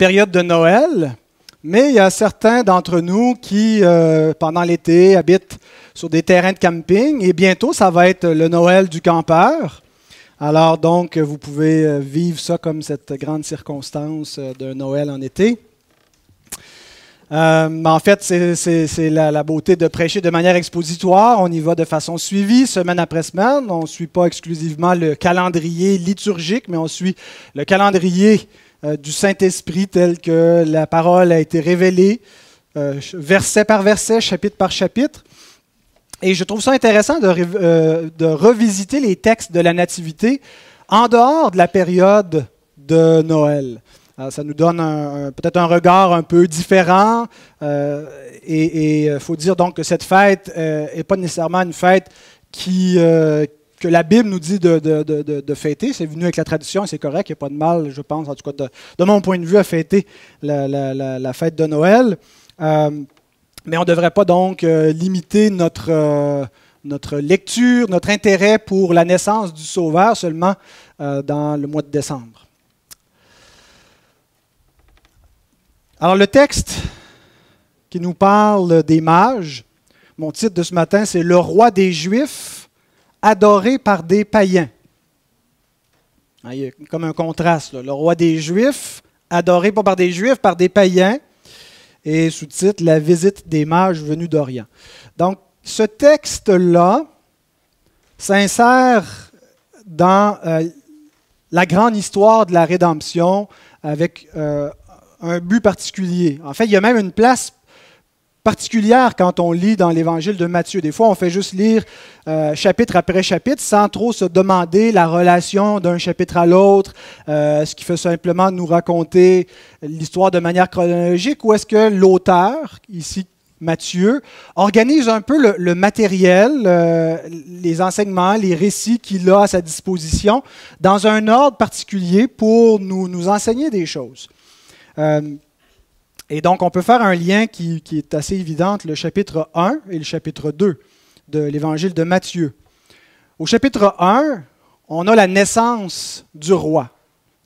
période de Noël, mais il y a certains d'entre nous qui, pendant l'été, habitent sur des terrains de camping et bientôt, ça va être le Noël du campeur. Alors donc, vous pouvez vivre ça comme cette grande circonstance d'un Noël en été. En fait, c'est la beauté de prêcher de manière expositoire. On y va de façon suivie, semaine après semaine. On ne suit pas exclusivement le calendrier liturgique, mais on suit le calendrier du Saint-Esprit tel que la parole a été révélée, verset par verset, chapitre par chapitre. Et je trouve ça intéressant de revisiter les textes de la Nativité en dehors de la période de Noël. Ça nous donne peut-être un regard un peu différent et il faut dire donc que cette fête n'est pas nécessairement une fête que la Bible nous dit de fêter. C'est venu avec la tradition et c'est correct, il n'y a pas de mal, je pense, en tout cas de mon point de vue, à fêter la fête de Noël. Mais on ne devrait pas donc limiter notre lecture, notre intérêt pour la naissance du Sauveur seulement dans le mois de décembre. Alors le texte qui nous parle des mages, mon titre de ce matin, c'est « Le roi des Juifs, adoré par des païens ». Il y a comme un contraste, là. Le roi des Juifs, adoré pas par des Juifs, par des païens. Et sous-titre « La visite des mages venus d'Orient ». Donc, ce texte-là s'insère dans la grande histoire de la rédemption avec un but particulier. En fait, il y a même une place particulière quand on lit dans l'Évangile de Matthieu. Des fois, on fait juste lire chapitre après chapitre sans trop se demander la relation d'un chapitre à l'autre, ce qui fait simplement nous raconter l'histoire de manière chronologique, ou est-ce que l'auteur, ici Matthieu, organise un peu le matériel, les enseignements, les récits qu'il a à sa disposition dans un ordre particulier pour nous enseigner des choses. Et donc, on peut faire un lien qui est assez évident entre le chapitre 1 et le chapitre 2 de l'Évangile de Matthieu. Au chapitre 1, on a la naissance du roi.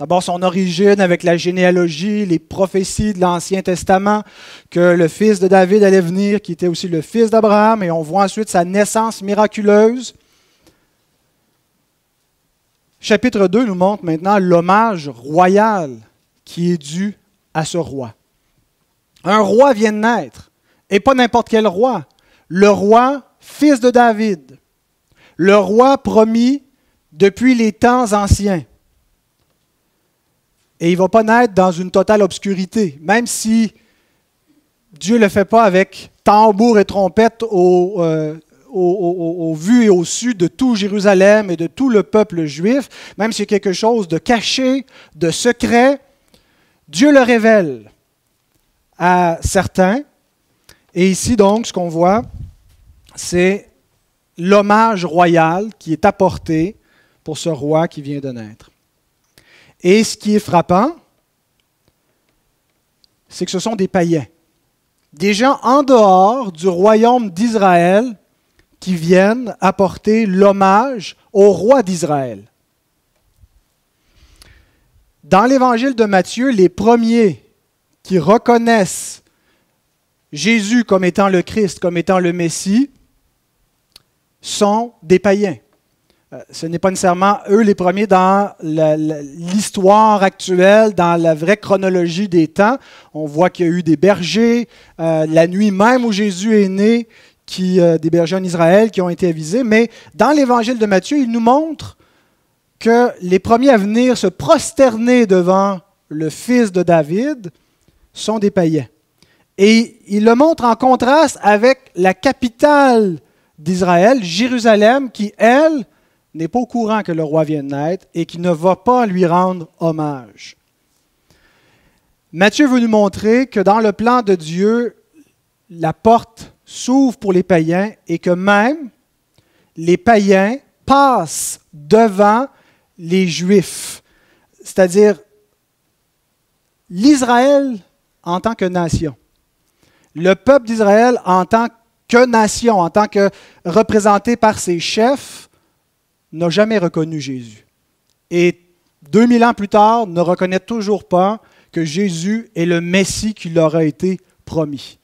D'abord, son origine avec la généalogie, les prophéties de l'Ancien Testament, que le fils de David allait venir, qui était aussi le fils d'Abraham, et on voit ensuite sa naissance miraculeuse. Chapitre 2 nous montre maintenant l'hommage royal qui est dû à ce roi. Un roi vient de naître, et pas n'importe quel roi. Le roi, fils de David. Le roi promis depuis les temps anciens. Et il ne va pas naître dans une totale obscurité, même si Dieu ne le fait pas avec tambour et trompette au vu et au su de tout Jérusalem et de tout le peuple juif, même s'il y a quelque chose de caché, de secret, Dieu le révèle à certains. Et ici, donc, ce qu'on voit, c'est l'hommage royal qui est apporté pour ce roi qui vient de naître. Et ce qui est frappant, c'est que ce sont des païens, des gens en dehors du royaume d'Israël qui viennent apporter l'hommage au roi d'Israël. Dans l'Évangile de Matthieu, les premiers qui reconnaissent Jésus comme étant le Christ, comme étant le Messie, sont des païens. Ce n'est pas nécessairement eux les premiers dans l'histoire actuelle, dans la vraie chronologie des temps. On voit qu'il y a eu des bergers, la nuit même où Jésus est né, des bergers en Israël qui ont été avisés. Mais dans l'Évangile de Matthieu, il nous montre que les premiers à venir se prosterner devant le fils de David sont des païens. Et il le montre en contraste avec la capitale d'Israël, Jérusalem, qui, elle, n'est pas au courant que le roi vient de naître et qui ne va pas lui rendre hommage. Matthieu veut nous montrer que dans le plan de Dieu, la porte s'ouvre pour les païens et que même les païens passent devant les Juifs, c'est-à-dire l'Israël en tant que nation. Le peuple d'Israël en tant que nation, en tant que représenté par ses chefs, n'a jamais reconnu Jésus. Et 2000 ans plus tard, ne reconnaît toujours pas que Jésus est le Messie qui leur a été promis.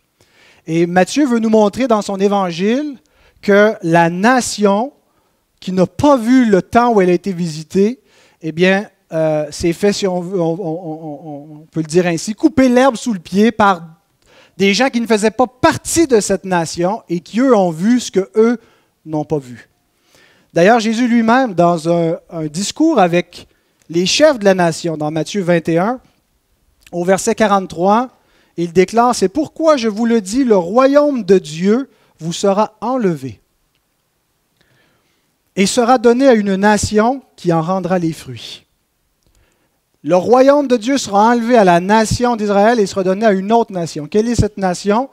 Et Matthieu veut nous montrer dans son évangile que la nation qui n'a pas vu le temps où elle a été visitée, eh bien, s'est fait, si on peut le dire ainsi, couper l'herbe sous le pied par des gens qui ne faisaient pas partie de cette nation et qui, eux, ont vu ce qu'eux n'ont pas vu. D'ailleurs, Jésus lui-même, dans un discours avec les chefs de la nation, dans Matthieu 21, au verset 43, il déclare « C'est pourquoi je vous le dis, le royaume de Dieu vous sera enlevé et sera donné à une nation qui en rendra les fruits. » Le royaume de Dieu sera enlevé à la nation d'Israël et sera donné à une autre nation. Quelle est cette nation?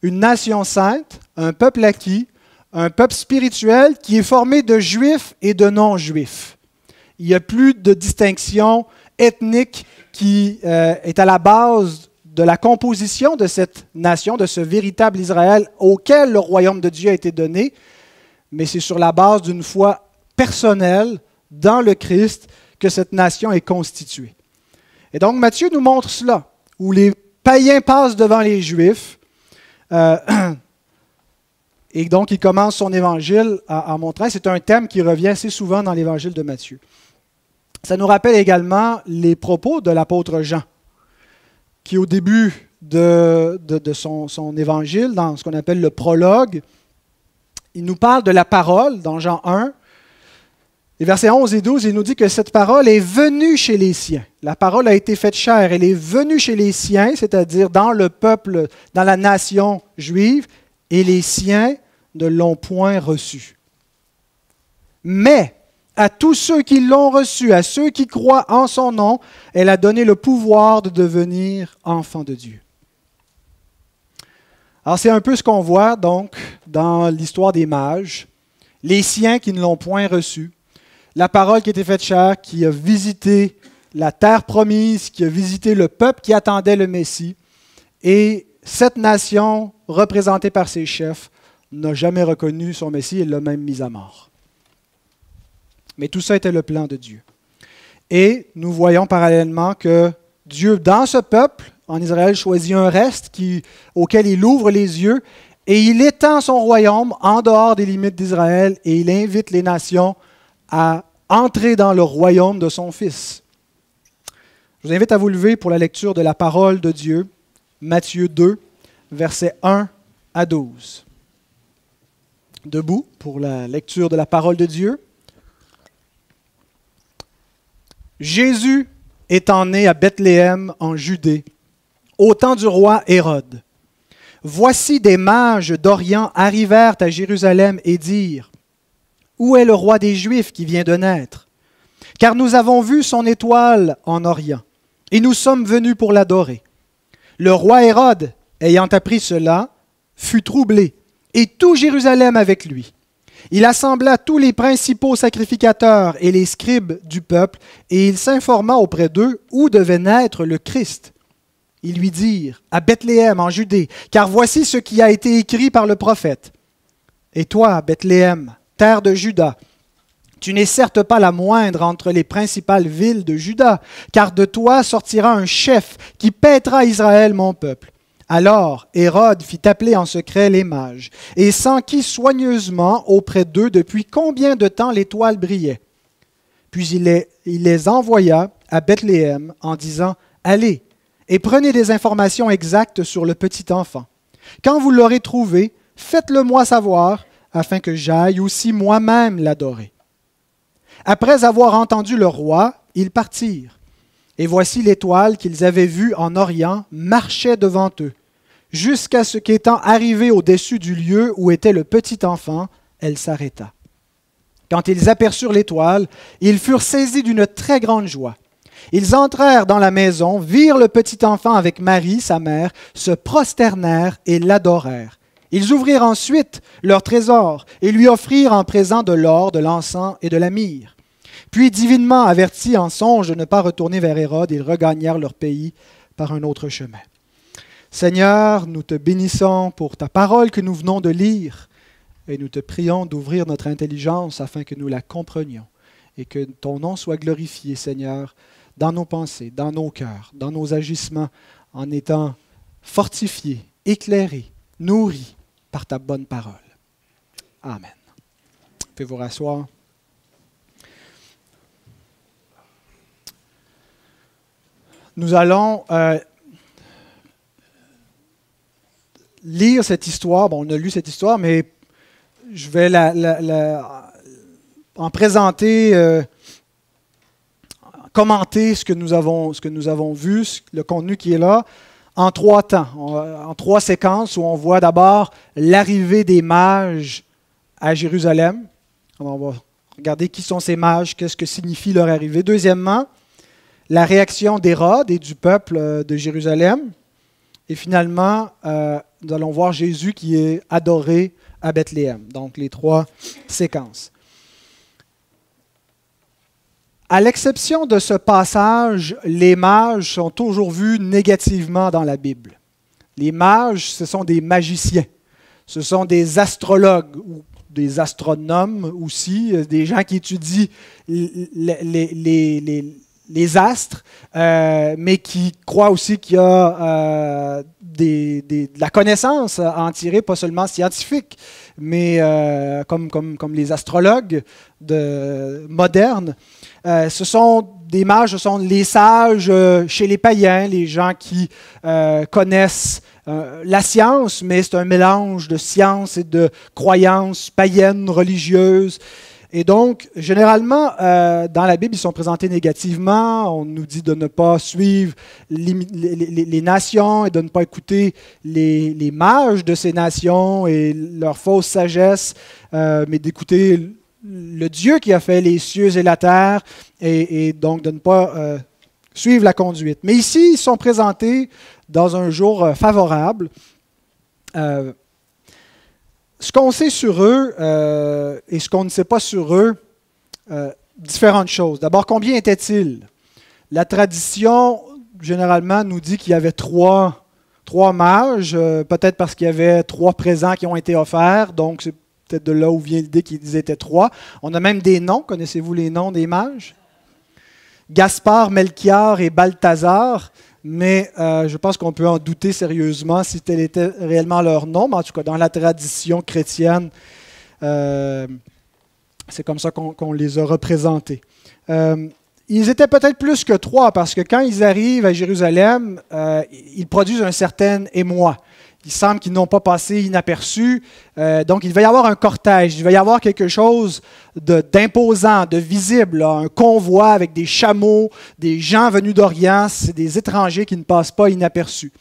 Une nation sainte, un peuple acquis, un peuple spirituel qui est formé de juifs et de non-juifs. Il n'y a plus de distinction ethnique qui est à la base de la composition de cette nation, de ce véritable Israël auquel le royaume de Dieu a été donné, mais c'est sur la base d'une foi personnelle dans le Christ que cette nation est constituée. Et donc, Matthieu nous montre cela, où les païens passent devant les Juifs, et donc il commence son évangile en montrant, c'est un thème qui revient assez souvent dans l'évangile de Matthieu. Ça nous rappelle également les propos de l'apôtre Jean, qui au début de son évangile, dans ce qu'on appelle le prologue, il nous parle de la parole, dans Jean 1, les versets 11 et 12, il nous dit que cette parole est venue chez les siens. La parole a été faite chair, elle est venue chez les siens, c'est-à-dire dans le peuple, dans la nation juive, et les siens ne l'ont point reçue. Mais à tous ceux qui l'ont reçue, à ceux qui croient en son nom, elle a donné le pouvoir de devenir enfants de Dieu. Alors c'est un peu ce qu'on voit donc dans l'histoire des mages, les siens qui ne l'ont point reçue, la parole qui a été faite chair, qui a visité la terre promise, qui a visité le peuple qui attendait le Messie, et cette nation, représentée par ses chefs, n'a jamais reconnu son Messie et l'a même mis à mort. Mais tout ça était le plan de Dieu. Et nous voyons parallèlement que Dieu, dans ce peuple, en Israël, choisit un reste auquel il ouvre les yeux et il étend son royaume en dehors des limites d'Israël et il invite les nations à entrer dans le royaume de son Fils. Je vous invite à vous lever pour la lecture de la parole de Dieu, Matthieu 2, versets 1 à 12. Debout pour la lecture de la parole de Dieu. Jésus étant né à Bethléem en Judée, au temps du roi Hérode. Voici des mages d'Orient arrivèrent à Jérusalem et dirent : Où est le roi des Juifs qui vient de naître? Car nous avons vu son étoile en Orient, et nous sommes venus pour l'adorer. Le roi Hérode, ayant appris cela, fut troublé, et tout Jérusalem avec lui. Il assembla tous les principaux sacrificateurs et les scribes du peuple, et il s'informa auprès d'eux où devait naître le Christ. Ils lui dirent : À Bethléem, en Judée, car voici ce qui a été écrit par le prophète. Et toi, Bethléem, terre de Juda, tu n'es certes pas la moindre entre les principales villes de Juda, car de toi sortira un chef qui paîtra Israël, mon peuple. Alors Hérode fit appeler en secret les mages, et s'enquit soigneusement auprès d'eux depuis combien de temps l'étoile brillait. Puis il les envoya à Bethléem en disant : Allez, et prenez des informations exactes sur le petit enfant. Quand vous l'aurez trouvé, faites-le-moi savoir, afin que j'aille aussi moi-même l'adorer. Après avoir entendu le roi, ils partirent. Et voici l'étoile qu'ils avaient vue en Orient marchait devant eux, jusqu'à ce qu'étant arrivée au-dessus du lieu où était le petit enfant, elle s'arrêta. Quand ils aperçurent l'étoile, ils furent saisis d'une très grande joie. Ils entrèrent dans la maison, virent le petit enfant avec Marie, sa mère, se prosternèrent et l'adorèrent. Ils ouvrirent ensuite leur trésor et lui offrirent en présent de l'or, de l'encens et de la myrrhe. Puis, divinement avertis en songe de ne pas retourner vers Hérode, ils regagnèrent leur pays par un autre chemin. Seigneur, nous te bénissons pour ta parole que nous venons de lire et nous te prions d'ouvrir notre intelligence afin que nous la comprenions et que ton nom soit glorifié, Seigneur, dans nos pensées, dans nos cœurs, dans nos agissements, en étant fortifiés, éclairés, nourris par ta bonne parole. Amen. Vous pouvez vous rasseoir. Nous allons lire cette histoire. Bon, on a lu cette histoire, mais je vais en présenter, commenter ce que nous avons vu, le contenu qui est là, en 3 temps, en 3 séquences où on voit d'abord l'arrivée des mages à Jérusalem. Alors, on va regarder qui sont ces mages, qu'est-ce que signifie leur arrivée. Deuxièmement, la réaction d'Hérode et du peuple de Jérusalem. Et finalement, nous allons voir Jésus qui est adoré à Bethléem. Donc, les 3 séquences. À l'exception de ce passage, les mages sont toujours vus négativement dans la Bible. Les mages, ce sont des magiciens. Ce sont des astrologues ou des astronomes aussi, des gens qui étudient les astres, mais qui croient aussi qu'il y a de la connaissance à en tirer, pas seulement scientifique, mais comme les astrologues modernes. Ce sont des mages, ce sont les sages chez les païens, les gens qui connaissent la science, mais c'est un mélange de science et de croyances païennes, religieuses. Et donc, généralement, dans la Bible, ils sont présentés négativement. On nous dit de ne pas suivre les nations et de ne pas écouter les mages de ces nations et leur fausse sagesse, mais d'écouter le Dieu qui a fait les cieux et la terre, et donc de ne pas suivre la conduite. Mais ici, ils sont présentés dans un jour favorable. Ce qu'on sait sur eux et ce qu'on ne sait pas sur eux, différentes choses. D'abord, combien étaient-ils? La tradition, généralement, nous dit qu'il y avait trois mages, peut-être parce qu'il y avait 3 présents qui ont été offerts, donc c'est peut-être de là où vient l'idée qu'ils étaient 3. On a même des noms. Connaissez-vous les noms des mages? Gaspard, Melchior et Balthazar. Mais je pense qu'on peut en douter sérieusement si tel était réellement leur nom. Mais en tout cas, dans la tradition chrétienne, c'est comme ça qu'on les a représentés. Ils étaient peut-être plus que 3 parce que quand ils arrivent à Jérusalem, ils produisent un certain émoi. Il semble qu'ils n'ont pas passé inaperçus. Donc, il va y avoir un cortège, il va y avoir quelque chose d'imposant, de visible, là, un convoi avec des chameaux, des gens venus d'Orient, c'est des étrangers qui ne passent pas inaperçus.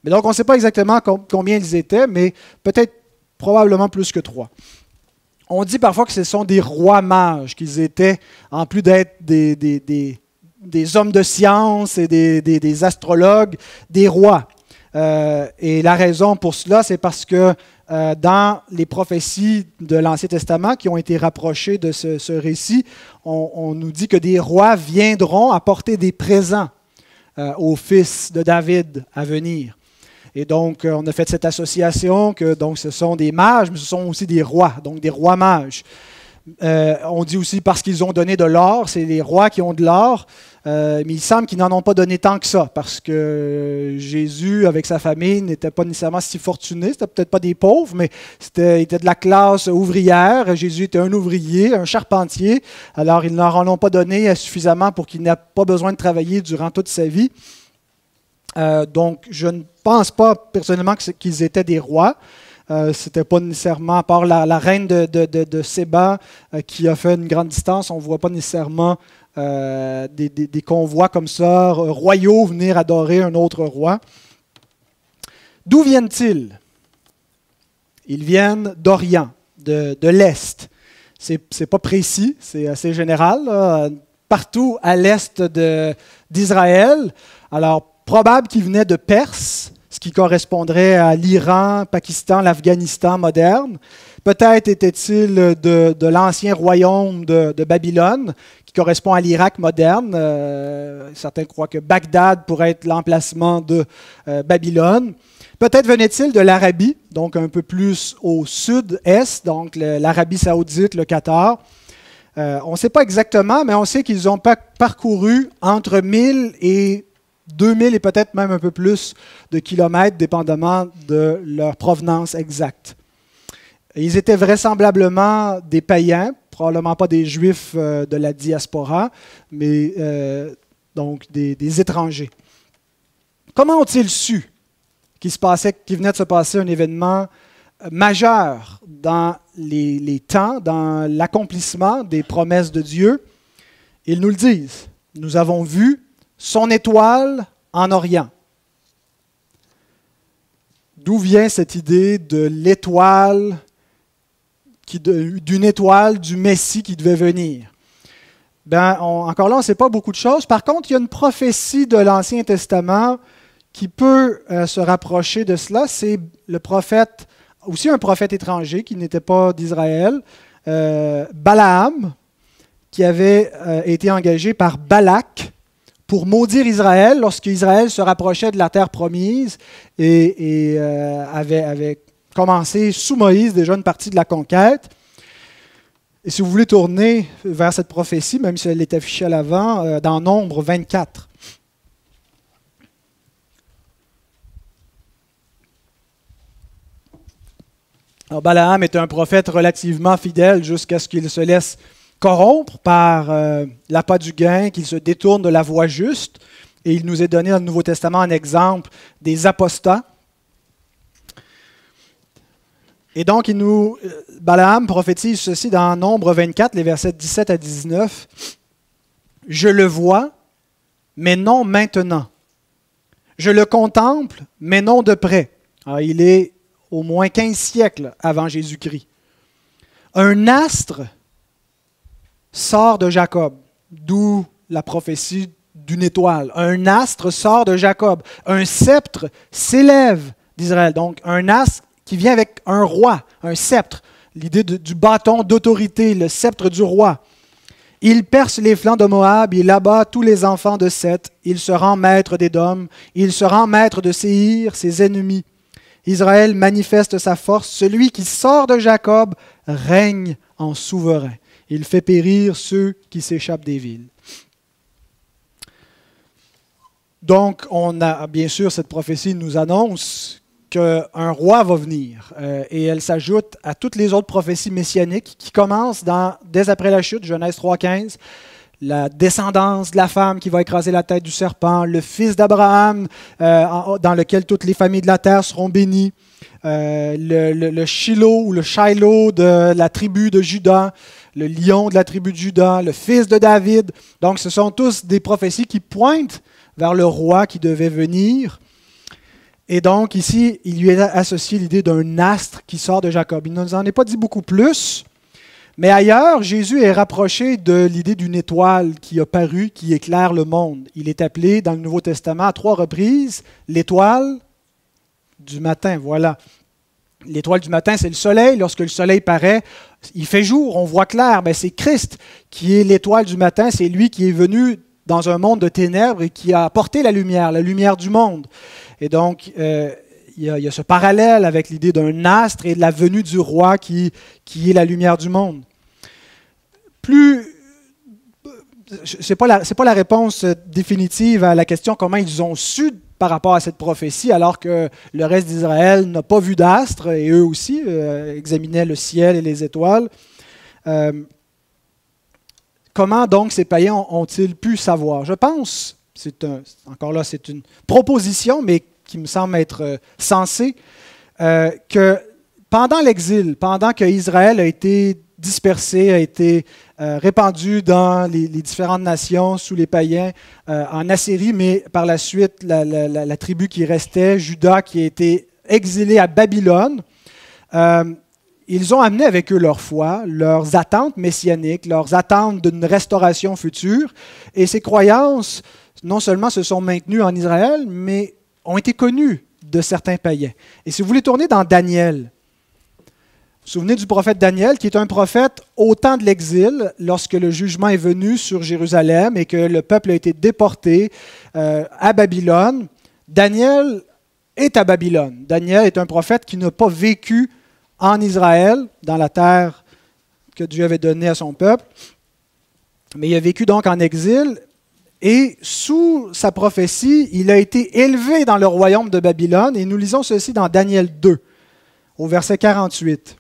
Mais donc, on ne sait pas exactement combien ils étaient, mais peut-être probablement plus que 3. On dit parfois que ce sont des rois mages, qu'ils étaient, en plus d'être des hommes de science et des astrologues, des rois. Et la raison pour cela, c'est parce que dans les prophéties de l'Ancien Testament qui ont été rapprochées de ce récit, on nous dit que des rois viendront apporter des présents aux fils de David à venir. Et donc, on a fait cette association que donc, ce sont des mages, mais ce sont aussi des rois, donc des rois mages. On dit aussi parce qu'ils ont donné de l'or, c'est les rois qui ont de l'or, mais il semble qu'ils n'en ont pas donné tant que ça, parce que Jésus, avec sa famille, n'était pas nécessairement si fortuné, c'était peut-être pas des pauvres, mais il était de la classe ouvrière. Jésus était un ouvrier, un charpentier, alors ils ne leur en ont pas donné suffisamment pour qu'il n'ait pas besoin de travailler durant toute sa vie. Donc, je ne pense pas personnellement qu'ils étaient des rois. C'était pas nécessairement, à part la reine de Séba qui a fait une grande distance, on ne voit pas nécessairement des convois comme ça, royaux, venir adorer un autre roi. D'où viennent-ils? Ils viennent d'Orient, de l'Est. C'est pas précis, c'est assez général, là. Partout à l'Est d'Israël. Alors, probable qu'ils venaient de Perse, ce qui correspondrait à l'Iran, Pakistan, l'Afghanistan moderne. Peut-être étaient-ils de l'ancien royaume de Babylone, qui correspond à l'Irak moderne. Certains croient que Bagdad pourrait être l'emplacement de Babylone. Peut-être venaient-ils de l'Arabie, donc un peu plus au sud-est, donc l'Arabie saoudite, le Qatar. On ne sait pas exactement, mais on sait qu'ils ont parcouru entre 1000 et 2000 et peut-être même un peu plus de kilomètres, dépendamment de leur provenance exacte. Ils étaient vraisemblablement des païens, probablement pas des juifs de la diaspora, mais donc des étrangers. Comment ont-ils su qu'il venait de se passer un événement majeur dans les temps, dans l'accomplissement des promesses de Dieu? Ils nous le disent. Nous avons vu son étoile en Orient. D'où vient cette idée de l'étoile, d'une étoile du Messie qui devait venir? Encore là, on ne sait pas beaucoup de choses. Par contre, il y a une prophétie de l'Ancien Testament qui peut se rapprocher de cela. C'est le prophète, aussi un prophète étranger qui n'était pas d'Israël, Balaam, qui avait été engagé par Balak pour maudire Israël lorsqu'Israël se rapprochait de la terre promise et avait commencé sous Moïse déjà une partie de la conquête. Et si vous voulez tourner vers cette prophétie, même si elle est affichée à l'avant, dans Nombre 24. Alors, Balaam est un prophète relativement fidèle jusqu'à ce qu'il se laisse corrompre par l'appât du gain, qu'il se détourne de la voie juste. Et il nous est donné dans le Nouveau Testament un exemple des apostats. Et donc, Balaam prophétise ceci dans Nombre 24, les versets 17 à 19. « Je le vois, mais non maintenant. Je le contemple, mais non de près. » Alors, il est au moins 15 siècles avant Jésus-Christ. « Un astre sort de Jacob. » D'où la prophétie d'une étoile. Un astre sort de Jacob. Un sceptre s'élève d'Israël. Donc, un astre qui vient avec un roi, un sceptre, l'idée du bâton d'autorité, le sceptre du roi. Il perce les flancs de Moab, il abat tous les enfants de Seth, il se rend maître d'Édom, il se rend maître de Séhir, ses ennemis. Israël manifeste sa force, celui qui sort de Jacob règne en souverain. Il fait périr ceux qui s'échappent des villes. Donc, on a bien sûr, cette prophétie nous annonce qu'un roi va venir. Et elle s'ajoute à toutes les autres prophéties messianiques qui commencent dès après la chute, Genèse 3,15, la descendance de la femme qui va écraser la tête du serpent, le fils d'Abraham dans lequel toutes les familles de la terre seront bénies, le Shiloh ou le Shiloh de la tribu de Juda, le lion de la tribu de Juda, le fils de David. Donc ce sont tous des prophéties qui pointent vers le roi qui devait venir. Et donc, ici, il lui est associé l'idée d'un astre qui sort de Jacob. Il ne nous en est pas dit beaucoup plus, mais ailleurs, Jésus est rapproché de l'idée d'une étoile qui a paru, qui éclaire le monde. Il est appelé dans le Nouveau Testament à 3 reprises l'étoile du matin. Voilà. L'étoile du matin, c'est le soleil. Lorsque le soleil paraît, il fait jour, on voit clair. Ben, c'est Christ qui est l'étoile du matin. C'est lui qui est venu dans un monde de ténèbres et qui a apporté la lumière du monde. Et donc, il y a ce parallèle avec l'idée d'un astre et de la venue du roi qui est la lumière du monde. Ce n'est pas la réponse définitive à la question comment ils ont su par rapport à cette prophétie, alors que le reste d'Israël n'a pas vu d'astre, et eux aussi examinaient le ciel et les étoiles. Comment donc ces païens ont-ils pu savoir? Je pense, encore là, c'est une proposition, mais qui me semble être sensée, que pendant l'exil, pendant qu'Israël a été dispersé, a été répandu dans les différentes nations sous les païens, en Assyrie, mais par la suite, la tribu qui restait, Juda, qui a été exilée à Babylone, ils ont amené avec eux leur foi, leurs attentes messianiques, leurs attentes d'une restauration future. Et ces croyances, non seulement se sont maintenues en Israël, mais ont été connues de certains païens. Et si vous voulez tourner dans Daniel, vous vous souvenez du prophète Daniel, qui est un prophète au temps de l'exil, lorsque le jugement est venu sur Jérusalem et que le peuple a été déporté à Babylone. Daniel est à Babylone. Daniel est un prophète qui n'a pas vécu en Israël, dans la terre que Dieu avait donnée à son peuple. Mais il a vécu donc en exil et sous sa prophétie, il a été élevé dans le royaume de Babylone. Et nous lisons ceci dans Daniel 2, au verset 48.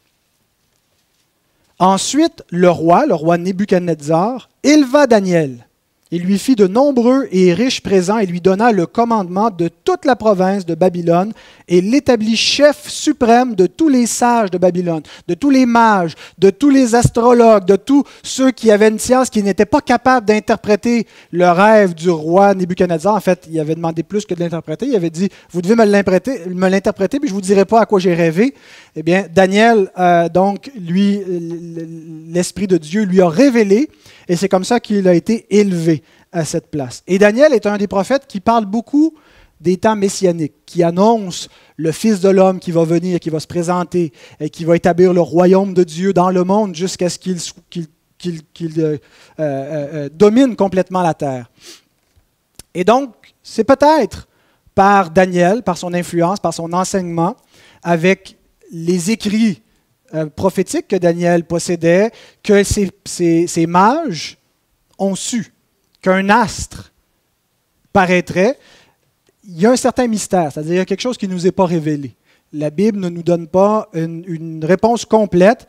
Ensuite, le roi Nebuchadnezzar, éleva Daniel. Il lui fit de nombreux et riches présents et lui donna le commandement de toute la province de Babylone et l'établit chef suprême de tous les sages de Babylone, de tous les mages, de tous les astrologues, de tous ceux qui avaient une science qui n'étaient pas capables d'interpréter le rêve du roi Nebuchadnezzar. En fait, il avait demandé plus que de l'interpréter. Il avait dit, vous devez me l'interpréter, puis je ne vous dirai pas à quoi j'ai rêvé. Eh bien, Daniel, donc, lui, l'Esprit de Dieu lui a révélé, et c'est comme ça qu'il a été élevé à cette place. Et Daniel est un des prophètes qui parle beaucoup des temps messianiques, qui annonce le Fils de l'homme qui va venir, qui va se présenter, et qui va établir le royaume de Dieu dans le monde jusqu'à ce qu'il domine complètement la terre. Et donc, c'est peut-être par Daniel, par son influence, par son enseignement, avec les écrits prophétiques que Daniel possédait, que ces mages ont su qu'un astre paraîtrait. Il y a un certain mystère, c'est-à-dire il y a quelque chose qui ne nous est pas révélé. La Bible ne nous donne pas une réponse complète,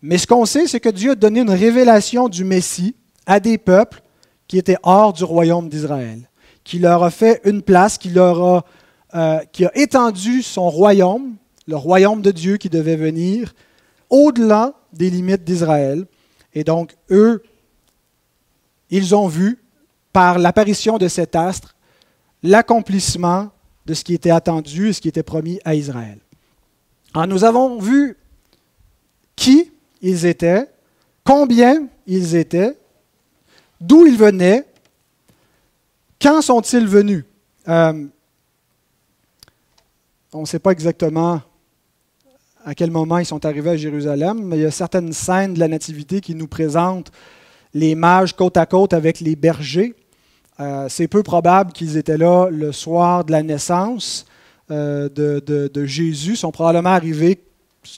mais ce qu'on sait, c'est que Dieu a donné une révélation du Messie à des peuples qui étaient hors du royaume d'Israël, qui leur a fait une place, qui a étendu son royaume, le royaume de Dieu qui devait venir, au-delà des limites d'Israël. Et donc, eux, ils ont vu, par l'apparition de cet astre, l'accomplissement de ce qui était attendu et ce qui était promis à Israël. Alors, nous avons vu qui ils étaient, combien ils étaient, d'où ils venaient, quand sont-ils venus. On ne sait pas exactement à quel moment ils sont arrivés à Jérusalem, mais il y a certaines scènes de la Nativité qui nous présentent les mages côte à côte avec les bergers. C'est peu probable qu'ils étaient là le soir de la naissance de Jésus. Ils sont probablement arrivés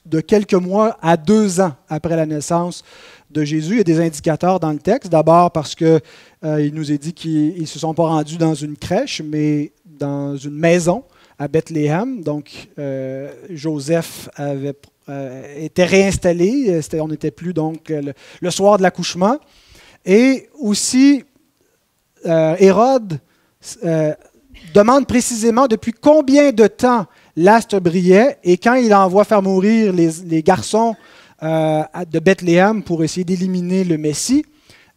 de quelques mois à 2 ans après la naissance de Jésus. Il y a des indicateurs dans le texte. D'abord parce qu'il nous est dit qu'ils ne se sont pas rendus dans une crèche, mais dans une maison à Bethléem. Donc, Joseph était réinstallé. On n'était plus donc le soir de l'accouchement. Et aussi, Hérode demande précisément depuis combien de temps l'astre brillait, et quand il envoie faire mourir les garçons de Bethléem pour essayer d'éliminer le Messie,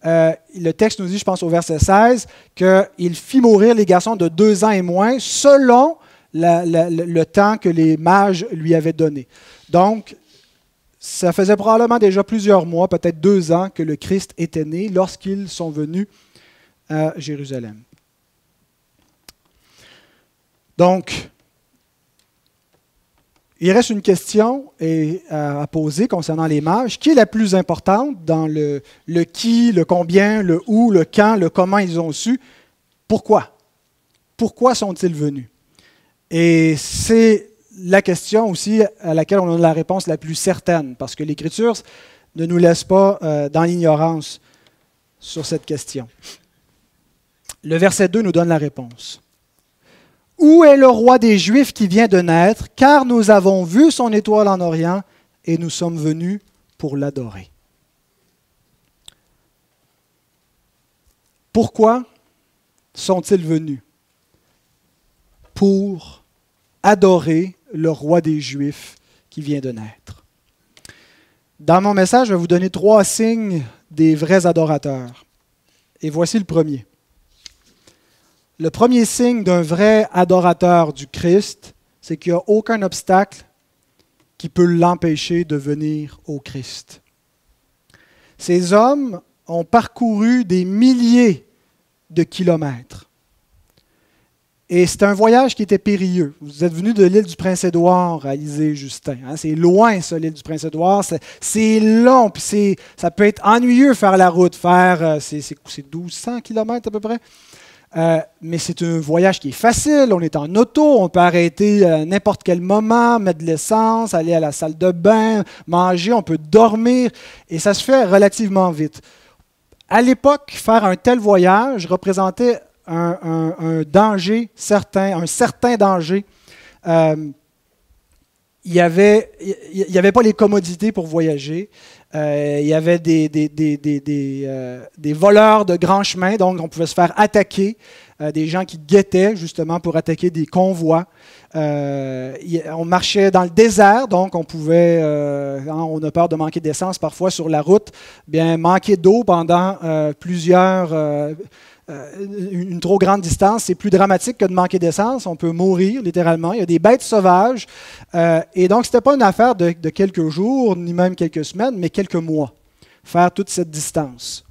le texte nous dit, je pense au verset 16, qu'il fit mourir les garçons de 2 ans et moins selon le temps que les mages lui avaient donné. Donc, ça faisait probablement déjà plusieurs mois, peut-être 2 ans, que le Christ était né lorsqu'ils sont venus à Jérusalem. Donc, il reste une question à poser concernant les mages. Qui est la plus importante dans le qui, le combien, le où, le quand, le comment ils ont su? Pourquoi? Pourquoi sont-ils venus? Et c'est la question aussi à laquelle on a la réponse la plus certaine, parce que l'Écriture ne nous laisse pas dans l'ignorance sur cette question. Le verset 2 nous donne la réponse. Où est le roi des Juifs qui vient de naître? Car nous avons vu son étoile en Orient et nous sommes venus pour l'adorer. Pourquoi sont-ils venus? Pour adorer le roi des Juifs qui vient de naître. Dans mon message, je vais vous donner 3 signes des vrais adorateurs. Et voici le premier. Le premier signe d'un vrai adorateur du Christ, c'est qu'il n'y a aucun obstacle qui peut l'empêcher de venir au Christ. Ces hommes ont parcouru des milliers de kilomètres. Et c'est un voyage qui était périlleux. Vous êtes venu de l'île du Prince-Édouard à Isée-Justin. C'est loin, ça, l'île du Prince-Édouard. C'est long, puis ça peut être ennuyeux faire la route, c'est 1200 kilomètres à peu près. Mais c'est un voyage qui est facile, on est en auto, on peut arrêter à n'importe quel moment, mettre de l'essence, aller à la salle de bain, manger, on peut dormir, et ça se fait relativement vite. À l'époque, faire un tel voyage représentait un danger certain, un certain danger. Il n'y avait pas les commodités pour voyager. Il y avait des voleurs de grands chemins, donc on pouvait se faire attaquer. Des gens qui guettaient justement pour attaquer des convois. On marchait dans le désert, donc on pouvait, on a peur de manquer d'essence parfois sur la route, bien manquer d'eau pendant une trop grande distance, c'est plus dramatique que de manquer d'essence. On peut mourir littéralement. Il y a des bêtes sauvages. Et donc, ce n'était pas une affaire de quelques jours, ni même quelques semaines, mais quelques mois, faire toute cette distance.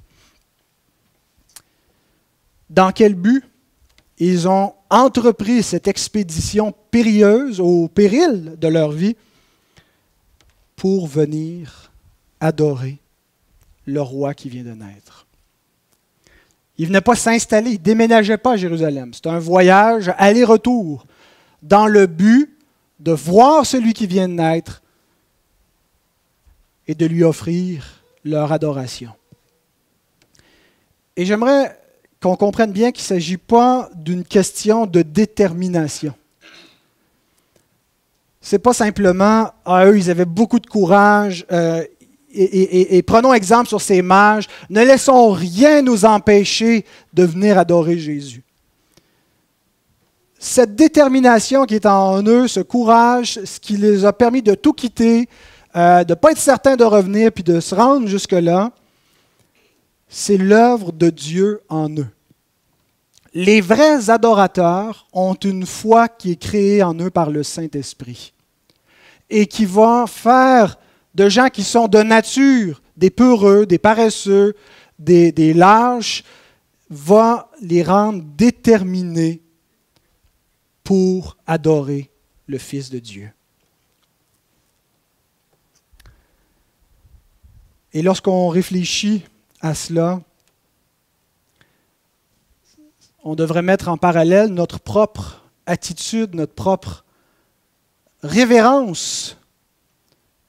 Dans quel but ils ont entrepris cette expédition périlleuse au péril de leur vie pour venir adorer le roi qui vient de naître? Ils ne venaient pas s'installer, ils ne déménageaient pas à Jérusalem. C'était un voyage aller-retour dans le but de voir celui qui vient de naître et de lui offrir leur adoration. Et j'aimerais qu'on comprenne bien qu'il ne s'agit pas d'une question de détermination. Ce n'est pas simplement « eux, ils avaient beaucoup de courage et prenons exemple sur ces mages, ne laissons rien nous empêcher de venir adorer Jésus. » Cette détermination qui est en eux, ce courage, ce qui les a permis de tout quitter, de ne pas être certains de revenir puis de se rendre jusque-là, c'est l'œuvre de Dieu en eux. Les vrais adorateurs ont une foi qui est créée en eux par le Saint-Esprit et qui va faire de gens qui sont de nature des peureux, des paresseux, des lâches, va les rendre déterminés pour adorer le Fils de Dieu. Et lorsqu'on réfléchit à cela, on devrait mettre en parallèle notre propre attitude, notre propre révérence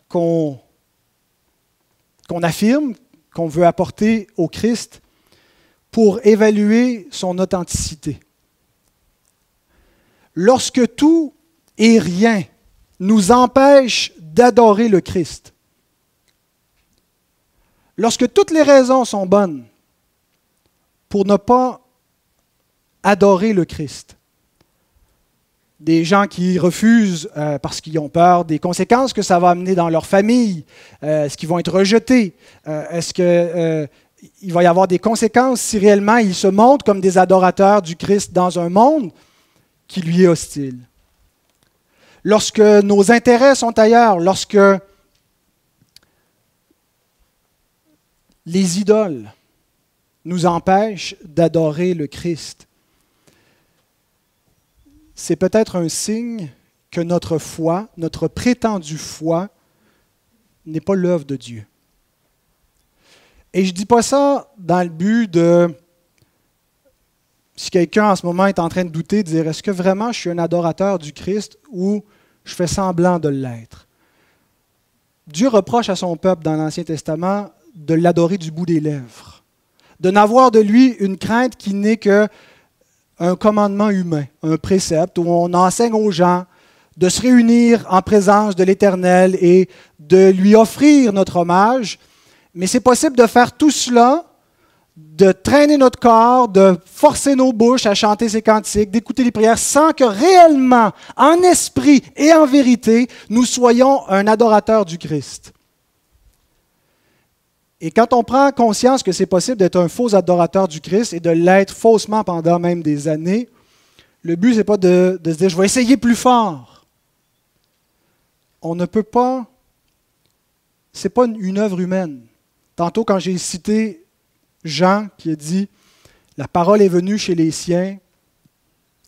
qu'on affirme, qu'on veut apporter au Christ pour évaluer son authenticité. Lorsque tout et rien nous empêche d'adorer le Christ, lorsque toutes les raisons sont bonnes pour ne pas adorer le Christ, des gens qui refusent parce qu'ils ont peur des conséquences que ça va amener dans leur famille, est-ce qu'ils vont être rejetés, est-ce qu'il va y avoir des conséquences si réellement ils se montrent comme des adorateurs du Christ dans un monde qui lui est hostile. Lorsque nos intérêts sont ailleurs, lorsque les idoles nous empêchent d'adorer le Christ, c'est peut-être un signe que notre foi, notre prétendue foi, n'est pas l'œuvre de Dieu. Et je ne dis pas ça dans le but de, si quelqu'un en ce moment est en train de douter, de dire, est-ce que vraiment je suis un adorateur du Christ ou je fais semblant de l'être? Dieu reproche à son peuple dans l'Ancien Testament de l'adorer du bout des lèvres, de n'avoir de lui une crainte qui n'est que un commandement humain, un précepte où on enseigne aux gens de se réunir en présence de l'Éternel et de lui offrir notre hommage. Mais c'est possible de faire tout cela, de traîner notre corps, de forcer nos bouches à chanter ces cantiques, d'écouter les prières, sans que réellement, en esprit et en vérité, nous soyons un adorateur du Christ. Et quand on prend conscience que c'est possible d'être un faux adorateur du Christ et de l'être faussement pendant même des années, le but, ce n'est pas de se dire « je vais essayer plus fort ». On ne peut pas, ce n'est pas une œuvre humaine. Tantôt, quand j'ai cité Jean qui a dit « la parole est venue chez les siens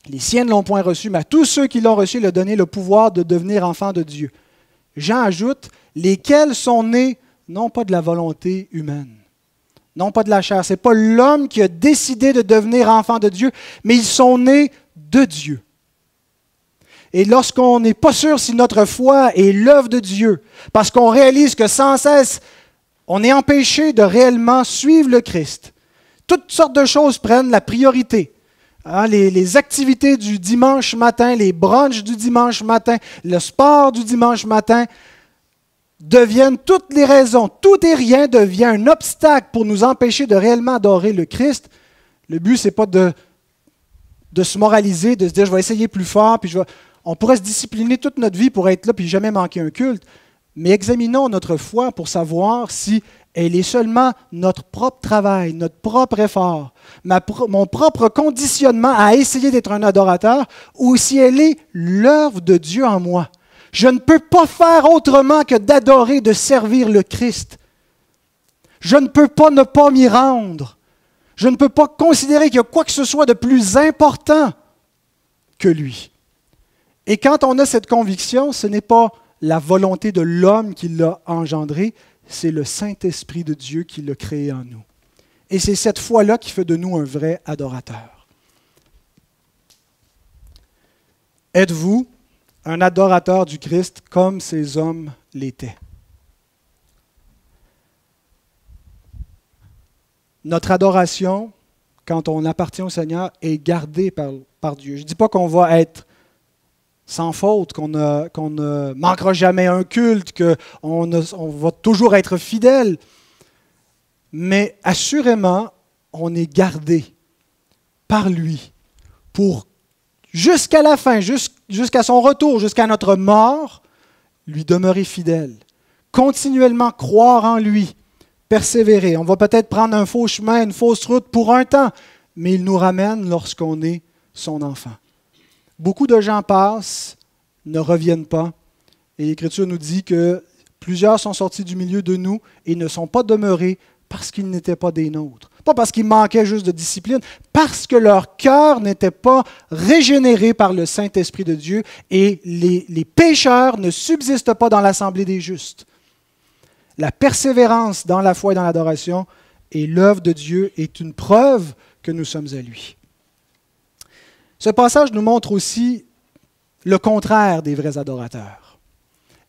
ne l'ont point reçue, mais à tous ceux qui l'ont reçue, il a donné le pouvoir de devenir enfants de Dieu ». Jean ajoute « lesquels sont nés non pas de la volonté humaine, non pas de la chair. Ce n'est pas l'homme qui a décidé de devenir enfant de Dieu, mais ils sont nés de Dieu. » Et lorsqu'on n'est pas sûr si notre foi est l'œuvre de Dieu, parce qu'on réalise que sans cesse, On est empêché de réellement suivre le Christ. Toutes sortes de choses prennent la priorité. Hein, les activités du dimanche matin, les brunchs du dimanche matin, le sport du dimanche matin deviennent toutes les raisons. Tout et rien devient un obstacle pour nous empêcher de réellement adorer le Christ. Le but, ce n'est pas de se moraliser, de se dire « je vais essayer plus fort », puis on pourrait se discipliner toute notre vie pour être là puis jamais manquer un culte. Mais examinons notre foi pour savoir si elle est seulement notre propre travail, notre propre effort, mon propre conditionnement à essayer d'être un adorateur, ou si elle est l'œuvre de Dieu en moi. Je ne peux pas faire autrement que d'adorer, de servir le Christ. Je ne peux pas ne pas m'y rendre. Je ne peux pas considérer qu'il y a quoi que ce soit de plus important que lui. Et quand on a cette conviction, ce n'est pas la volonté de l'homme qui l'a engendré, c'est le Saint-Esprit de Dieu qui l'a créé en nous. Et c'est cette foi-là qui fait de nous un vrai adorateur. Êtes-vous un adorateur du Christ comme ces hommes l'étaient? Notre adoration, quand on appartient au Seigneur, est gardée par Dieu. Je ne dis pas qu'on va être sans faute, qu'on ne manquera jamais un culte, qu'on va toujours être fidèle. Mais assurément, on est gardé par lui pour, jusqu'à la fin, jusqu'à son retour, jusqu'à notre mort, lui demeurer fidèle, continuellement croire en lui, persévérer. On va peut-être prendre un faux chemin, une fausse route pour un temps, mais il nous ramène lorsqu'on est son enfant. Beaucoup de gens passent, ne reviennent pas, et l'Écriture nous dit que plusieurs sont sortis du milieu de nous et ne sont pas demeurés parce qu'ils n'étaient pas des nôtres. Pas parce qu'ils manquaient juste de discipline, parce que leur cœur n'était pas régénéré par le Saint-Esprit de Dieu et les pécheurs ne subsistent pas dans l'assemblée des justes. La persévérance dans la foi et dans l'adoration et l'œuvre de Dieu est une preuve que nous sommes à lui. Ce passage nous montre aussi le contraire des vrais adorateurs.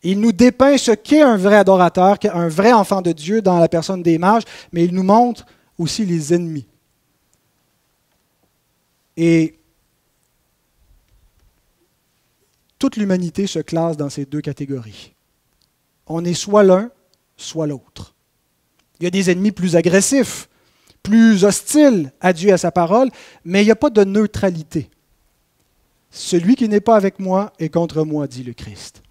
Il nous dépeint ce qu'est un vrai adorateur, un vrai enfant de Dieu dans la personne des mages, mais il nous montre aussi les ennemis. Et toute l'humanité se classe dans ces deux catégories. On est soit l'un, soit l'autre. Il y a des ennemis plus agressifs, plus hostiles à Dieu et à sa parole, mais il n'y a pas de neutralité. Celui qui n'est pas avec moi est contre moi, dit le Christ.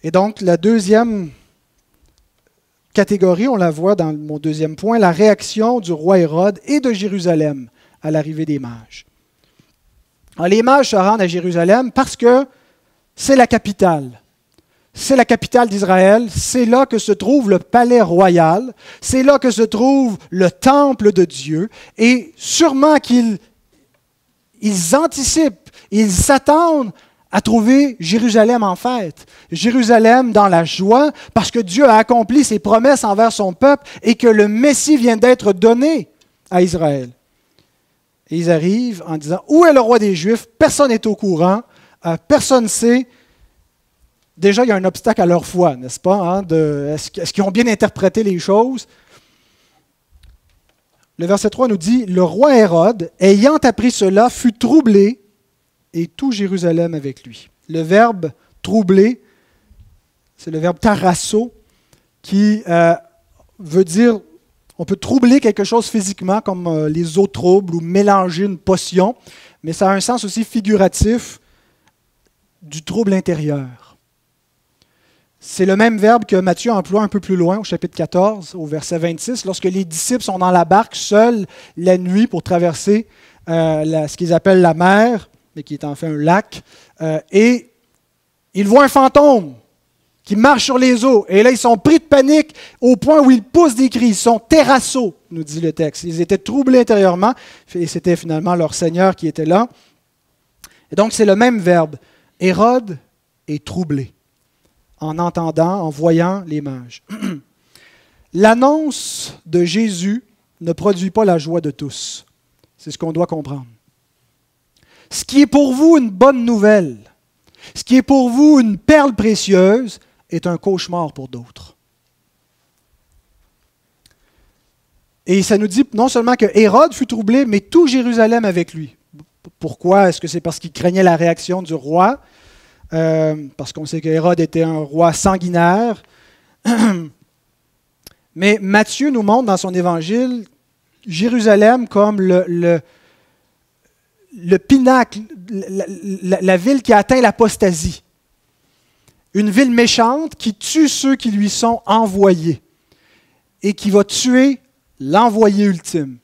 Et donc, la deuxième catégorie, on la voit dans mon deuxième point, la réaction du roi Hérode et de Jérusalem à l'arrivée des mages. Alors, les mages se rendent à Jérusalem parce que c'est la capitale. C'est la capitale d'Israël, c'est là que se trouve le palais royal, c'est là que se trouve le temple de Dieu, et sûrement qu'ils anticipent, ils s'attendent à trouver Jérusalem en fête, Jérusalem dans la joie, parce que Dieu a accompli ses promesses envers son peuple et que le Messie vient d'être donné à Israël. Et ils arrivent en disant, où est le roi des Juifs? Personne n'est au courant, personne ne sait. Déjà, il y a un obstacle à leur foi, n'est-ce pas? Hein, est-ce qu'ils ont bien interprété les choses? Le verset 3 nous dit, « Le roi Hérode, ayant appris cela, fut troublé, et tout Jérusalem avec lui. » Le verbe « troubler », c'est le verbe « tarasso », qui veut dire, on peut troubler quelque chose physiquement, comme les eaux troubles, ou mélanger une potion, mais ça a un sens aussi figuratif du trouble intérieur. C'est le même verbe que Matthieu emploie un peu plus loin, au chapitre 14, au verset 26, lorsque les disciples sont dans la barque seuls la nuit pour traverser ce qu'ils appellent la mer, mais qui est en fait un lac, et ils voient un fantôme qui marche sur les eaux. Et là, ils sont pris de panique au point où ils poussent des cris. Ils sont terrassos, nous dit le texte. Ils étaient troublés intérieurement, et c'était finalement leur Seigneur qui était là. Et donc, c'est le même verbe. Hérode est troublé en entendant, en voyant les mages. L'annonce de Jésus ne produit pas la joie de tous. C'est ce qu'on doit comprendre. Ce qui est pour vous une bonne nouvelle, ce qui est pour vous une perle précieuse, est un cauchemar pour d'autres. Et ça nous dit non seulement que Hérode fut troublé, mais tout Jérusalem avec lui. Pourquoi? Est-ce que c'est parce qu'il craignait la réaction du roi? Parce qu'on sait que Hérode était un roi sanguinaire. Mais Matthieu nous montre dans son évangile Jérusalem comme le pinacle, la ville qui a atteint l'apostasie. Une ville méchante qui tue ceux qui lui sont envoyés et qui va tuer l'envoyé ultime.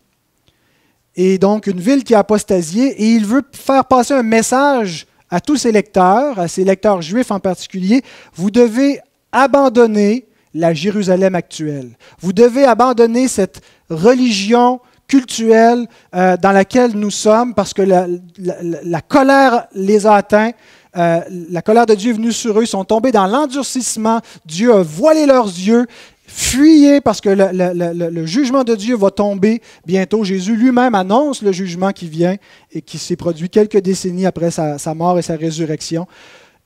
Et donc, une ville qui a apostasié, et il veut faire passer un message à tous ses lecteurs, à ses lecteurs juifs en particulier. Vous devez abandonner la Jérusalem actuelle. Vous devez abandonner cette religion cultuelle dans laquelle nous sommes, parce que la colère les a atteints. La colère de Dieu est venue sur eux, ils sont tombés dans l'endurcissement. Dieu a voilé leurs yeux. Fuyez parce que le jugement de Dieu va tomber bientôt. Jésus lui-même annonce le jugement qui vient et qui s'est produit quelques décennies après sa mort et sa résurrection.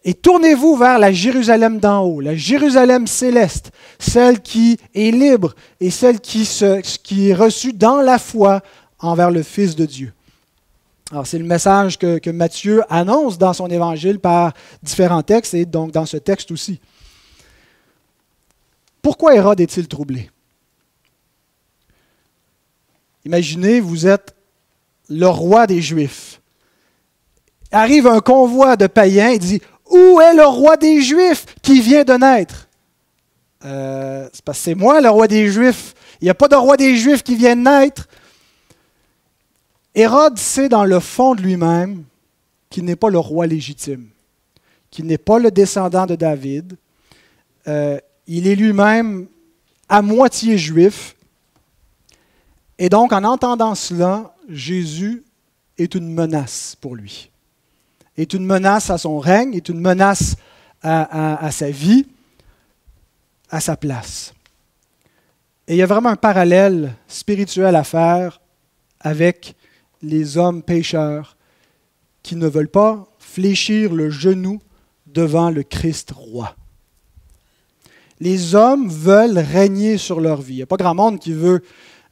Et tournez-vous vers la Jérusalem d'en haut, la Jérusalem céleste, celle qui est libre et celle qui est reçue dans la foi envers le Fils de Dieu. Alors, c'est le message que Matthieu annonce dans son évangile par différents textes et donc dans ce texte aussi. Pourquoi Hérode est-il troublé? Imaginez, vous êtes le roi des Juifs. Arrive un convoi de païens et dit « Où est le roi des Juifs qui vient de naître? » C'est parce que c'est moi le roi des Juifs. Il n'y a pas de roi des Juifs qui vient de naître. Hérode sait dans le fond de lui-même qu'il n'est pas le roi légitime, qu'il n'est pas le descendant de David. Il est lui-même à moitié juif. Et donc, en entendant cela, Jésus est une menace pour lui. Est une menace à son règne, est une menace à sa vie, à sa place. Et il y a vraiment un parallèle spirituel à faire avec les hommes pécheurs qui ne veulent pas fléchir le genou devant le Christ roi. Les hommes veulent régner sur leur vie. Il n'y a pas grand monde qui veut,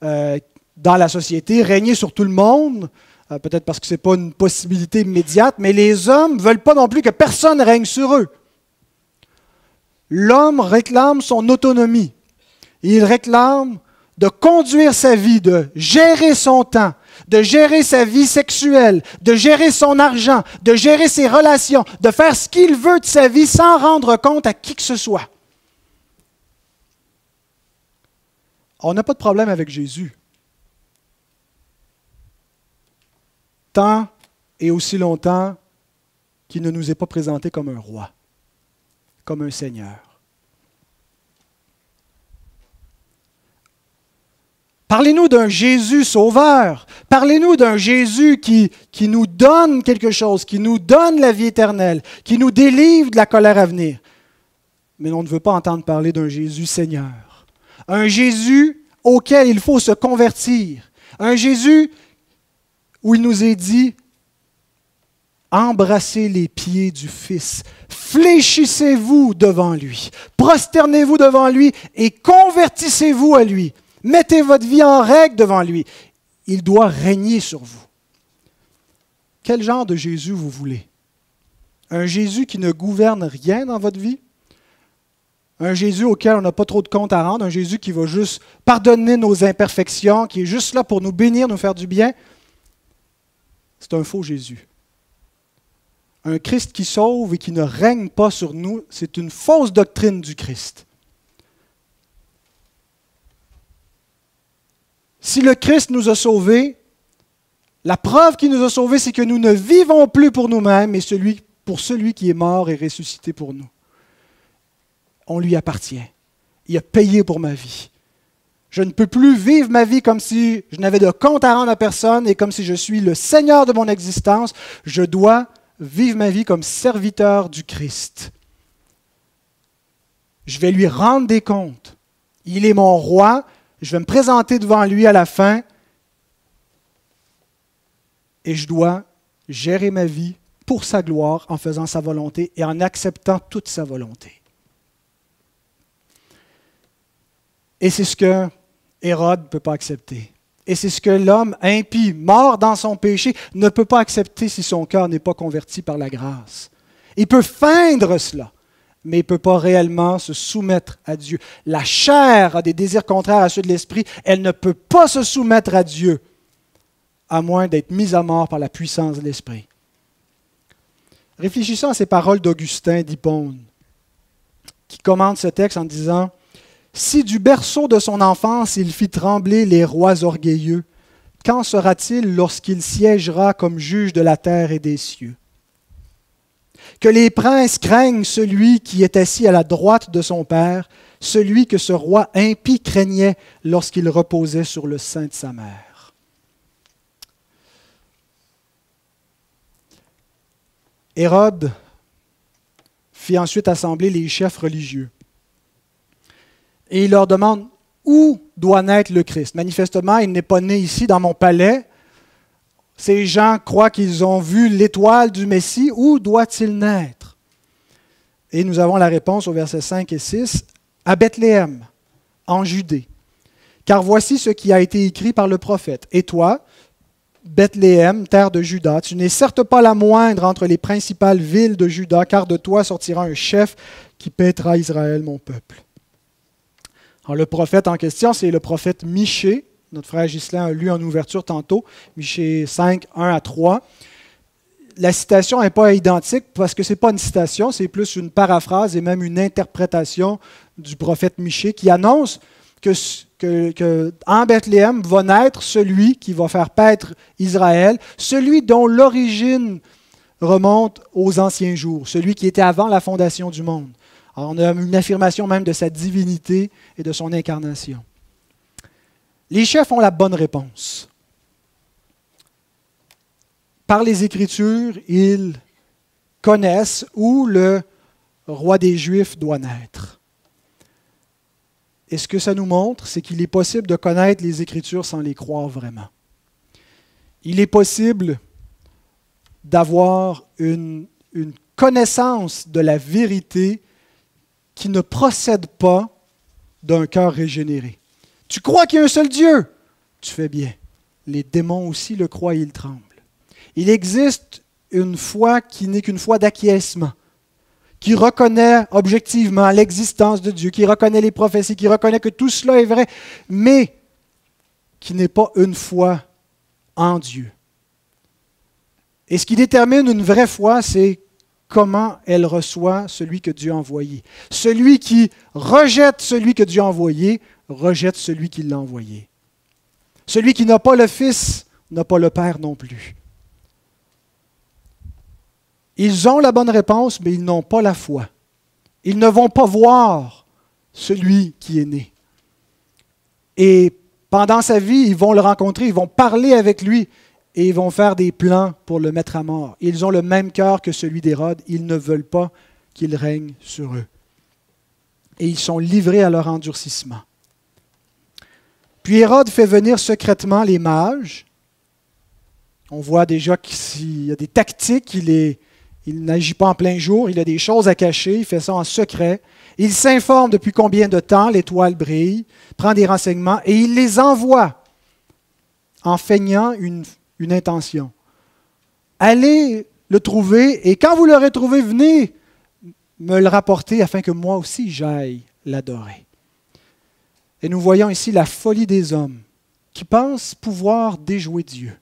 dans la société, régner sur tout le monde, peut-être parce que ce n'est pas une possibilité immédiate, mais les hommes ne veulent pas non plus que personne règne sur eux. L'homme réclame son autonomie. Il réclame de conduire sa vie, de gérer son temps, de gérer sa vie sexuelle, de gérer son argent, de gérer ses relations, de faire ce qu'il veut de sa vie sans rendre compte à qui que ce soit. On n'a pas de problème avec Jésus. Tant et aussi longtemps qu'il ne nous est pas présenté comme un roi, comme un seigneur. Parlez-nous d'un Jésus sauveur. Parlez-nous d'un Jésus qui nous donne quelque chose, qui nous donne la vie éternelle, qui nous délivre de la colère à venir. Mais on ne veut pas entendre parler d'un Jésus Seigneur. Un Jésus auquel il faut se convertir. Un Jésus où il nous est dit « Embrassez les pieds du Fils, fléchissez-vous devant lui, prosternez-vous devant lui et convertissez-vous à lui. Mettez votre vie en règle devant lui. Il doit régner sur vous. » Quel genre de Jésus vous voulez? Un Jésus qui ne gouverne rien dans votre vie? Un Jésus auquel on n'a pas trop de compte à rendre? Un Jésus qui va juste pardonner nos imperfections, qui est juste là pour nous bénir, nous faire du bien? C'est un faux Jésus. Un Christ qui sauve et qui ne règne pas sur nous, c'est une fausse doctrine du Christ. Si le Christ nous a sauvés, la preuve qu'il nous a sauvés, c'est que nous ne vivons plus pour nous-mêmes, mais pour celui qui est mort et ressuscité pour nous. On lui appartient. Il a payé pour ma vie. Je ne peux plus vivre ma vie comme si je n'avais de compte à rendre à personne et comme si je suis le Seigneur de mon existence. Je dois vivre ma vie comme serviteur du Christ. Je vais lui rendre des comptes. Il est mon roi. Je vais me présenter devant lui à la fin et je dois gérer ma vie pour sa gloire en faisant sa volonté et en acceptant toute sa volonté. Et c'est ce que Hérode ne peut pas accepter. Et c'est ce que l'homme impie, mort dans son péché, ne peut pas accepter si son cœur n'est pas converti par la grâce. Il peut feindre cela, mais il ne peut pas réellement se soumettre à Dieu. La chair a des désirs contraires à ceux de l'esprit. Elle ne peut pas se soumettre à Dieu, à moins d'être mise à mort par la puissance de l'esprit. Réfléchissons à ces paroles d'Augustin d'Hippone, qui commente ce texte en disant « Si du berceau de son enfance il fit trembler les rois orgueilleux, qu'en sera-t-il lorsqu'il siégera comme juge de la terre et des cieux? Que les princes craignent celui qui est assis à la droite de son père, celui que ce roi impie craignait lorsqu'il reposait sur le sein de sa mère. » Hérode fit ensuite assembler les chefs religieux. Et il leur demande où doit naître le Christ. Manifestement, il n'est pas né ici, dans mon palais. Ces gens croient qu'ils ont vu l'étoile du Messie. Où doit-il naître? Et nous avons la réponse au versets 5 et 6. À Bethléem, en Judée. Car voici ce qui a été écrit par le prophète. Et toi, Bethléem, terre de Juda, tu n'es certes pas la moindre entre les principales villes de Juda, car de toi sortira un chef qui paîtra Israël, mon peuple. Alors, le prophète en question, c'est le prophète Michée. Notre frère Ghislain a lu en ouverture tantôt, Michée 5, 1 à 3. La citation n'est pas identique parce que ce n'est pas une citation, c'est plus une paraphrase et même une interprétation du prophète Michée qui annonce que en Bethléem va naître celui qui va faire paître Israël, celui dont l'origine remonte aux anciens jours, celui qui était avant la fondation du monde. Alors, on a une affirmation même de sa divinité et de son incarnation. Les chefs ont la bonne réponse. Par les Écritures, ils connaissent où le roi des Juifs doit naître. Et ce que ça nous montre, c'est qu'il est possible de connaître les Écritures sans les croire vraiment. Il est possible d'avoir une connaissance de la vérité qui ne procède pas d'un cœur régénéré. Tu crois qu'il y a un seul Dieu? Tu fais bien. Les démons aussi le croient et ils tremblent. Il existe une foi qui n'est qu'une foi d'acquiescement, qui reconnaît objectivement l'existence de Dieu, qui reconnaît les prophéties, qui reconnaît que tout cela est vrai, mais qui n'est pas une foi en Dieu. Et ce qui détermine une vraie foi, c'est comment elle reçoit celui que Dieu a envoyé. Celui qui rejette celui que Dieu a envoyé, rejette celui qui l'a envoyé. Celui qui n'a pas le Fils n'a pas le Père non plus. Ils ont la bonne réponse, mais ils n'ont pas la foi. Ils ne vont pas voir celui qui est né. Et pendant sa vie, ils vont le rencontrer, ils vont parler avec lui et ils vont faire des plans pour le mettre à mort. Ils ont le même cœur que celui d'Hérode. Ils ne veulent pas qu'il règne sur eux. Et ils sont livrés à leur endurcissement. Puis Hérode fait venir secrètement les mages. On voit déjà qu'il y a des tactiques, il n'agit pas en plein jour, il a des choses à cacher, il fait ça en secret. Il s'informe depuis combien de temps l'étoile brille, prend des renseignements et il les envoie en feignant une intention. Allez le trouver et quand vous l'aurez trouvé, venez me le rapporter afin que moi aussi j'aille l'adorer. Et nous voyons ici la folie des hommes qui pensent pouvoir déjouer Dieu.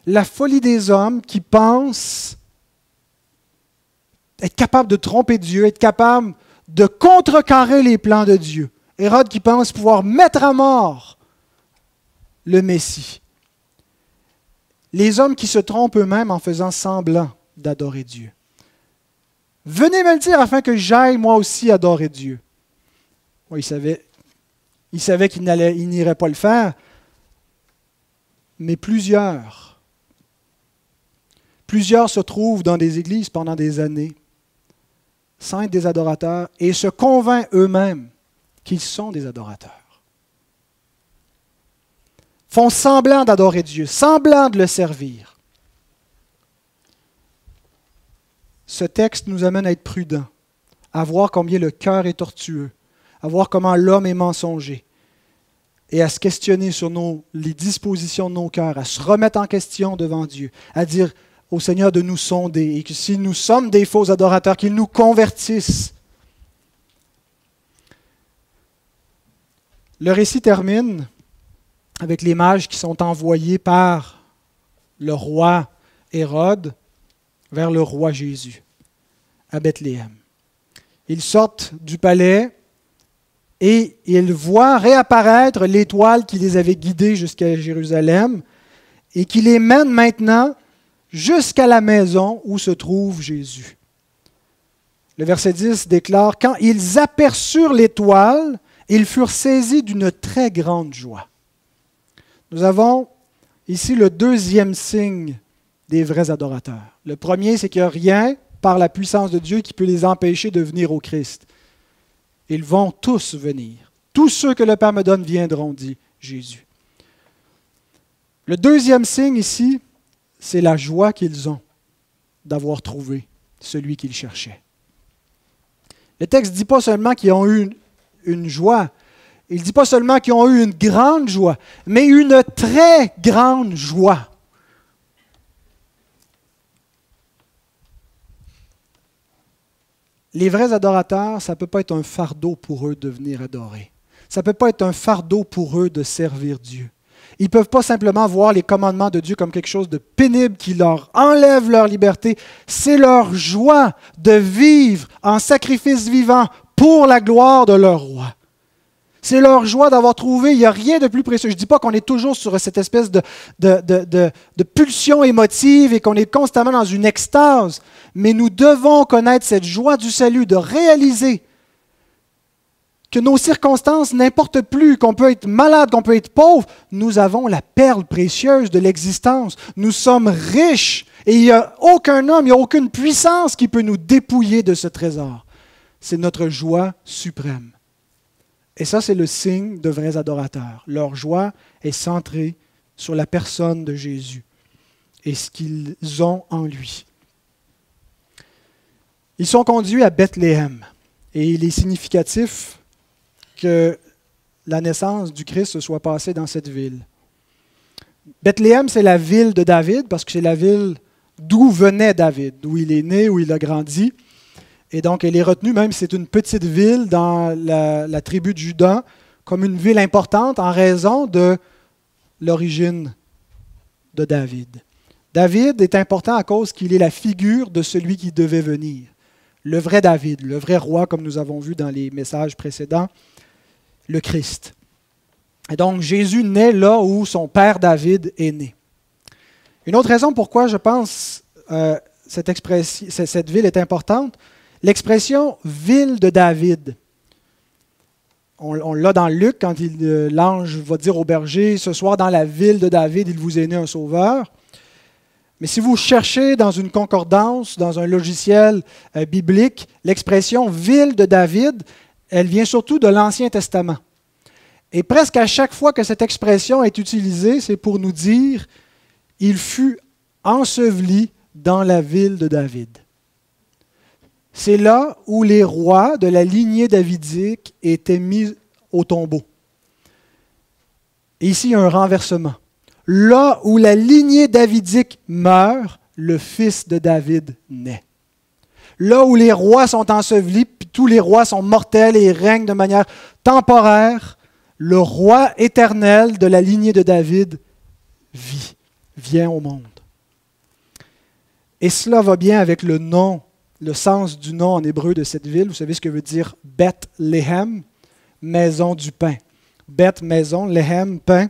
La folie des hommes qui pensent être capables de tromper Dieu, être capables de contrecarrer les plans de Dieu. Hérode qui pense pouvoir mettre à mort le Messie. Les hommes qui se trompent eux-mêmes en faisant semblant d'adorer Dieu. Venez me le dire afin que j'aille moi aussi adorer Dieu. Oui, il savait qu'il n'irait pas le faire, mais plusieurs se trouvent dans des églises pendant des années, sans être des adorateurs, et se convainquent eux-mêmes qu'ils sont des adorateurs. Font semblant d'adorer Dieu, semblant de le servir. Ce texte nous amène à être prudents, à voir combien le cœur est tortueux, à voir comment l'homme est mensonger et à se questionner sur les dispositions de nos cœurs, à se remettre en question devant Dieu, à dire au Seigneur de nous sonder et que si nous sommes des faux adorateurs, qu'il nous convertisse. Le récit termine avec les mages qui sont envoyés par le roi Hérode vers le roi Jésus à Bethléem. Ils sortent du palais et ils voient réapparaître l'étoile qui les avait guidés jusqu'à Jérusalem et qui les mène maintenant jusqu'à la maison où se trouve Jésus. Le verset 10 déclare « Quand ils aperçurent l'étoile, ils furent saisis d'une très grande joie. » Nous avons ici le deuxième signe des vrais adorateurs. Le premier, c'est qu'il n'y a rien par la puissance de Dieu qui peut les empêcher de venir au Christ. Ils vont tous venir. Tous ceux que le Père me donne viendront, dit Jésus. Le deuxième signe ici, c'est la joie qu'ils ont d'avoir trouvé celui qu'ils cherchaient. Le texte ne dit pas seulement qu'ils ont eu une joie, il ne dit pas seulement qu'ils ont eu une grande joie, mais une très grande joie. Les vrais adorateurs, ça ne peut pas être un fardeau pour eux de venir adorer. Ça ne peut pas être un fardeau pour eux de servir Dieu. Ils ne peuvent pas simplement voir les commandements de Dieu comme quelque chose de pénible qui leur enlève leur liberté. C'est leur joie de vivre en sacrifice vivant pour la gloire de leur roi. C'est leur joie d'avoir trouvé, il n'y a rien de plus précieux. Je ne dis pas qu'on est toujours sur cette espèce de pulsion émotive et qu'on est constamment dans une extase, mais nous devons connaître cette joie du salut, de réaliser que nos circonstances n'importent plus, qu'on peut être malade, qu'on peut être pauvre. Nous avons la perle précieuse de l'existence. Nous sommes riches et il n'y a aucun homme, il n'y a aucune puissance qui peut nous dépouiller de ce trésor. C'est notre joie suprême. Et ça, c'est le signe de vrais adorateurs. Leur joie est centrée sur la personne de Jésus et ce qu'ils ont en lui. Ils sont conduits à Bethléem et il est significatif que la naissance du Christ se soit passée dans cette ville. Bethléem, c'est la ville de David parce que c'est la ville d'où venait David, d'où il est né, où il a grandi. Et donc, elle est retenue, même si c'est une petite ville dans la tribu de Juda, comme une ville importante en raison de l'origine de David. David est important à cause qu'il est la figure de celui qui devait venir. Le vrai David, le vrai roi, comme nous avons vu dans les messages précédents, le Christ. Et donc, Jésus naît là où son père David est né. Une autre raison pourquoi je pense cette ville est importante, l'expression « ville de David ». On l'a dans Luc, quand l'ange va dire au berger « Ce soir, dans la ville de David, il vous est né un sauveur ». Mais si vous cherchez dans une concordance, dans un logiciel biblique, l'expression « ville de David », elle vient surtout de l'Ancien Testament. Et presque à chaque fois que cette expression est utilisée, c'est pour nous dire « il fut enseveli dans la ville de David ». C'est là où les rois de la lignée davidique étaient mis au tombeau. Et ici, il y a un renversement. Là où la lignée davidique meurt, le fils de David naît. Là où les rois sont ensevelis, puis tous les rois sont mortels et règnent de manière temporaire, le roi éternel de la lignée de David vient au monde. Et cela va bien avec le nom, le sens du nom en hébreu de cette ville. Vous savez ce que veut dire Bethléem, maison du pain. Beth, maison, Léhem, pain.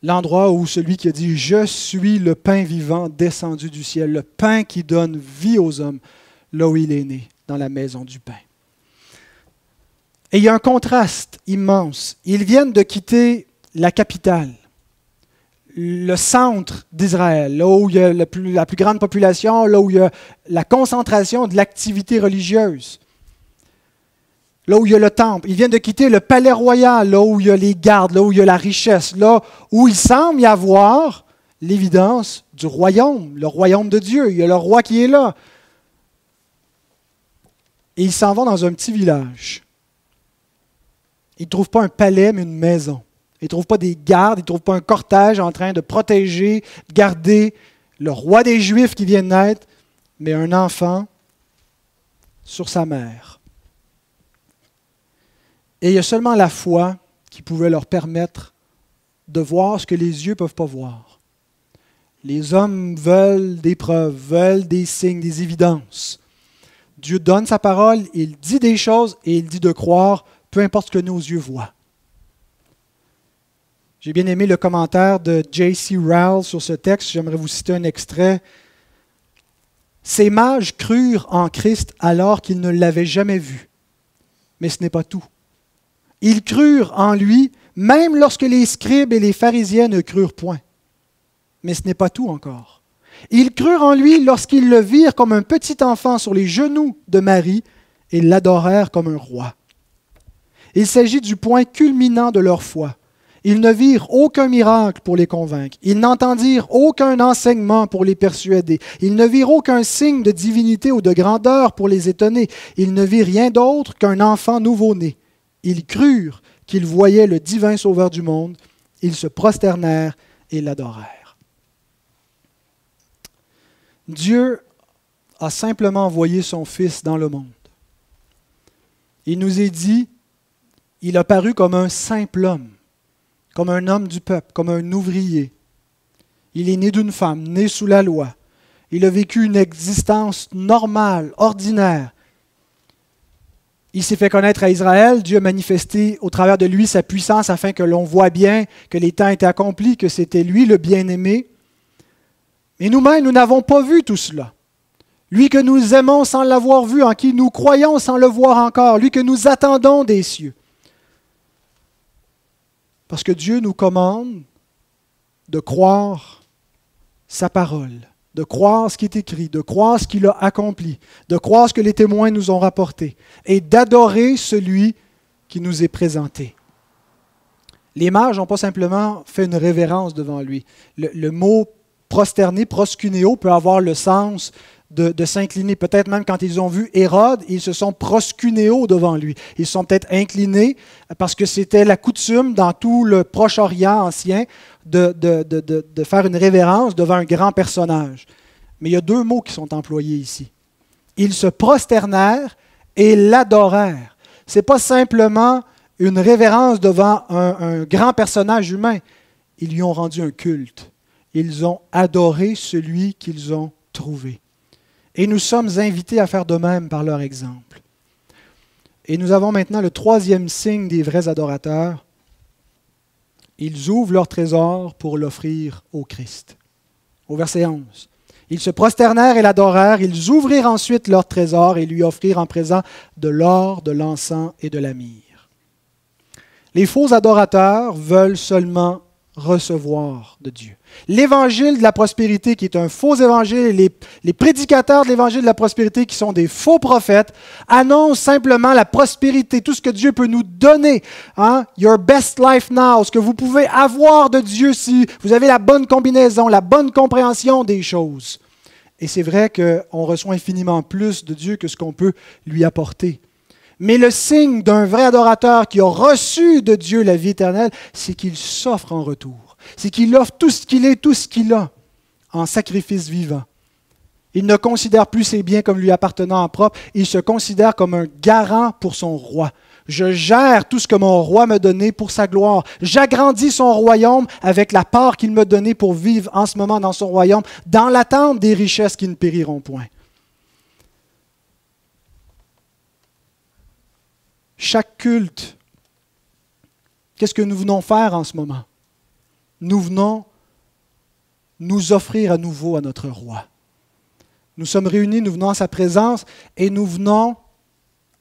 L'endroit où celui qui a dit « Je suis le pain vivant descendu du ciel », le pain qui donne vie aux hommes, là où il est né, dans la maison du pain. Et il y a un contraste immense. Ils viennent de quitter la capitale, le centre d'Israël, là où il y a la plus grande population, là où il y a la concentration de l'activité religieuse, là où il y a le temple. Ils viennent de quitter le palais royal, là où il y a les gardes, là où il y a la richesse, là où il semble y avoir l'évidence du royaume, le royaume de Dieu. Il y a le roi qui est là. Et ils s'en vont dans un petit village. Ils ne trouvent pas un palais, mais une maison. Ils ne trouvent pas des gardes, ils ne trouvent pas un cortège en train de protéger, de garder le roi des Juifs qui vient de naître, mais un enfant sur sa mère. Et il y a seulement la foi qui pouvait leur permettre de voir ce que les yeux ne peuvent pas voir. Les hommes veulent des preuves, veulent des signes, des évidences. Dieu donne sa parole, il dit des choses et il dit de croire, peu importe ce que nos yeux voient. J'ai bien aimé le commentaire de J.C. Rowell sur ce texte. J'aimerais vous citer un extrait. « Ces mages crurent en Christ alors qu'ils ne l'avaient jamais vu. Mais ce n'est pas tout. Ils crurent en lui même lorsque les scribes et les pharisiens ne crurent point. Mais ce n'est pas tout encore. Ils crurent en lui lorsqu'ils le virent comme un petit enfant sur les genoux de Marie et l'adorèrent comme un roi. Il s'agit du point culminant de leur foi. Ils ne virent aucun miracle pour les convaincre. Ils n'entendirent aucun enseignement pour les persuader. Ils ne virent aucun signe de divinité ou de grandeur pour les étonner. Ils ne virent rien d'autre qu'un enfant nouveau-né. Ils crurent qu'ils voyaient le divin Sauveur du monde. Ils se prosternèrent et l'adorèrent. Dieu a simplement envoyé son Fils dans le monde. Il nous est dit, il a paru comme un simple homme, comme un homme du peuple, comme un ouvrier. Il est né d'une femme, né sous la loi. Il a vécu une existence normale, ordinaire. Il s'est fait connaître à Israël. Dieu a manifesté au travers de lui sa puissance afin que l'on voit bien que les temps étaient accomplis, que c'était lui le bien-aimé. Mais nous-mêmes, nous n'avons pas vu tout cela. Lui que nous aimons sans l'avoir vu, en qui nous croyons sans le voir encore, lui que nous attendons des cieux. Parce que Dieu nous commande de croire sa parole, de croire ce qui est écrit, de croire ce qu'il a accompli, de croire ce que les témoins nous ont rapporté et d'adorer celui qui nous est présenté. Les mages n'ont pas simplement fait une révérence devant lui. Le mot prosterner, proskunéo, peut avoir le sens de s'incliner. Peut-être même quand ils ont vu Hérode, ils se sont proskunéo devant lui. Ils se sont peut-être inclinés parce que c'était la coutume dans tout le Proche-Orient ancien de faire une révérence devant un grand personnage. Mais il y a deux mots qui sont employés ici. Ils se prosternèrent et l'adorèrent. Ce n'est pas simplement une révérence devant un grand personnage humain. Ils lui ont rendu un culte. Ils ont adoré celui qu'ils ont trouvé. Et nous sommes invités à faire de même par leur exemple. Et nous avons maintenant le troisième signe des vrais adorateurs. Ils ouvrent leur trésor pour l'offrir au Christ. Au verset 11. Ils se prosternèrent et l'adorèrent. Ils ouvrirent ensuite leur trésor et lui offrirent en présent de l'or, de l'encens et de la myrrhe. Les faux adorateurs veulent seulement recevoir de Dieu. L'évangile de la prospérité, qui est un faux évangile, les prédicateurs de l'évangile de la prospérité, qui sont des faux prophètes, annoncent simplement la prospérité, tout ce que Dieu peut nous donner. Your best life now, ce que vous pouvez avoir de Dieu si vous avez la bonne combinaison, la bonne compréhension des choses. Et c'est vrai qu'on reçoit infiniment plus de Dieu que ce qu'on peut lui apporter. Mais le signe d'un vrai adorateur qui a reçu de Dieu la vie éternelle, c'est qu'il s'offre en retour. C'est qu'il offre tout ce qu'il est, tout ce qu'il a, en sacrifice vivant. Il ne considère plus ses biens comme lui appartenant en propre, il se considère comme un garant pour son roi. Je gère tout ce que mon roi m'a donné pour sa gloire. J'agrandis son royaume avec la part qu'il m'a donnée pour vivre en ce moment dans son royaume, dans l'attente des richesses qui ne périront point. Chaque culte, qu'est-ce que nous venons faire en ce moment? Nous venons nous offrir à nouveau à notre roi. Nous sommes réunis, nous venons à sa présence et nous venons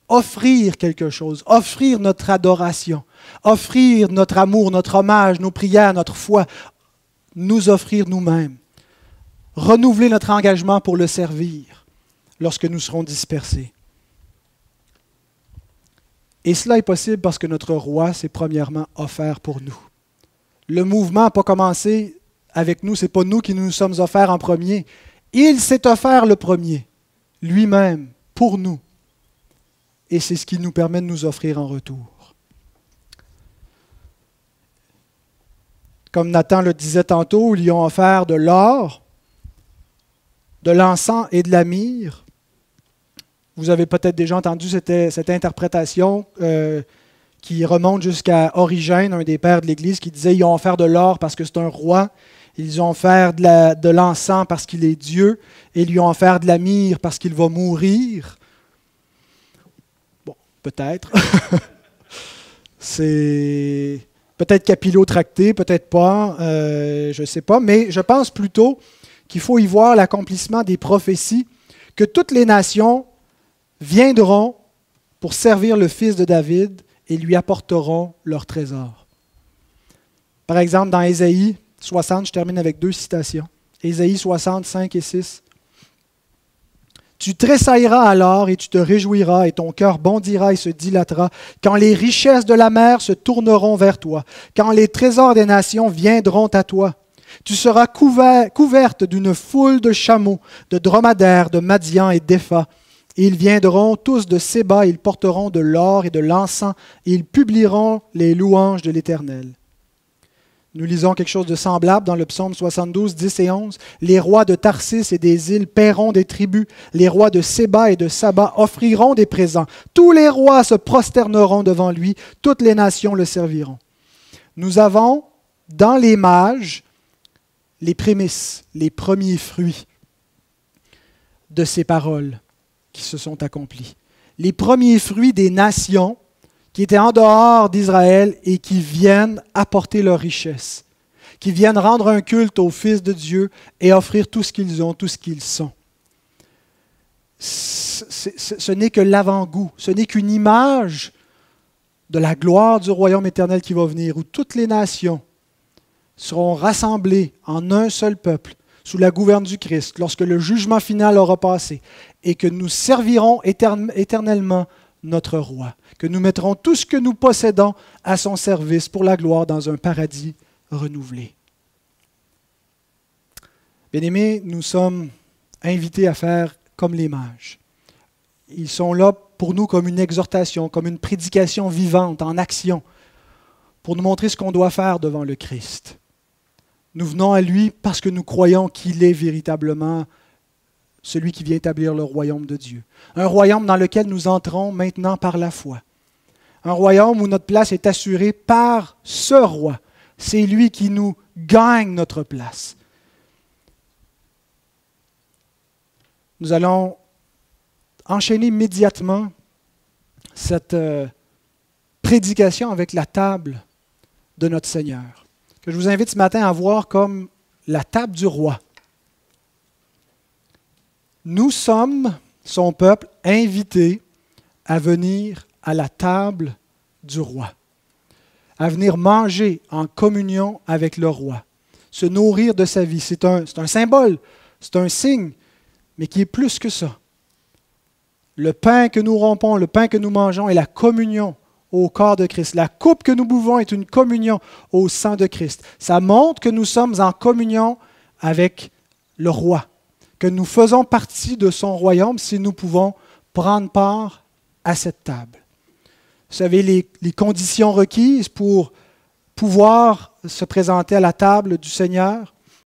offrir quelque chose, offrir notre adoration, offrir notre amour, notre hommage, nos prières, notre foi, nous offrir nous-mêmes, renouveler notre engagement pour le servir lorsque nous serons dispersés. Et cela est possible parce que notre roi s'est premièrement offert pour nous. Le mouvement n'a pas commencé avec nous, ce n'est pas nous qui nous sommes offerts en premier. Il s'est offert le premier, lui-même, pour nous. et c'est ce qu'il nous permet de nous offrir en retour. Comme Nathan le disait tantôt, ils lui ont offert de l'or, de l'encens et de la myrrhe. Vous avez peut-être déjà entendu cette interprétation qui remonte jusqu'à Origène, un des pères de l'Église, qui disait qu'ils ont offert de l'or parce que c'est un roi, ils ont offert de l'encens parce qu'il est Dieu, et ils lui ont offert de la myrrhe parce qu'il va mourir. Bon, peut-être. C'est peut-être capillotracté, peut-être pas, je ne sais pas, mais je pense plutôt qu'il faut y voir l'accomplissement des prophéties, que toutes les nations viendront pour servir le fils de David et lui apporteront leur trésor. Par exemple, dans Ésaïe 60, je termine avec 2 citations. Ésaïe 60, 5 et 6. « Tu tressailleras alors et tu te réjouiras et ton cœur bondira et se dilatera quand les richesses de la mer se tourneront vers toi, quand les trésors des nations viendront à toi. Tu seras couverte d'une foule de chameaux, de dromadaires, de Madian et d'Épha. Ils viendront tous de Séba, ils porteront de l'or et de l'encens, et ils publieront les louanges de l'Éternel. » Nous lisons quelque chose de semblable dans le psaume 72, 10 et 11. « Les rois de Tarsis et des îles paieront des tribus. Les rois de Séba et de Saba offriront des présents. Tous les rois se prosterneront devant lui. Toutes les nations le serviront. » Nous avons dans les mages les prémices, les premiers fruits de ces paroles qui se sont accomplies. Les premiers fruits des nations qui étaient en dehors d'Israël et qui viennent apporter leur richesse, qui viennent rendre un culte au Fils de Dieu et offrir tout ce qu'ils ont, tout ce qu'ils sont. Ce n'est que l'avant-goût, ce n'est qu'une image de la gloire du royaume éternel qui va venir, où toutes les nations seront rassemblées en un seul peuple, sous la gouverne du Christ, lorsque le jugement final aura passé, et que nous servirons éternellement notre roi, que nous mettrons tout ce que nous possédons à son service pour la gloire dans un paradis renouvelé. Bien-aimés, nous sommes invités à faire comme les mages. Ils sont là pour nous comme une exhortation, comme une prédication vivante, en action, pour nous montrer ce qu'on doit faire devant le Christ. Nous venons à lui parce que nous croyons qu'il est véritablement celui qui vient établir le royaume de Dieu. Un royaume dans lequel nous entrons maintenant par la foi. Un royaume où notre place est assurée par ce roi. C'est lui qui nous gagne notre place. Nous allons enchaîner immédiatement cette prédication avec la table de notre Seigneur, que je vous invite ce matin à voir comme la table du roi. Nous sommes, son peuple, invités à venir à la table du roi, à venir manger en communion avec le roi, se nourrir de sa vie. C'est un symbole, c'est un signe, mais qui est plus que ça. Le pain que nous rompons, le pain que nous mangeons est la communion au corps de Christ. La coupe que nous buvons est une communion au sang de Christ. Ça montre que nous sommes en communion avec le roi, que nous faisons partie de son royaume si nous pouvons prendre part à cette table. Vous savez, les conditions requises pour pouvoir se présenter à la table du Seigneur,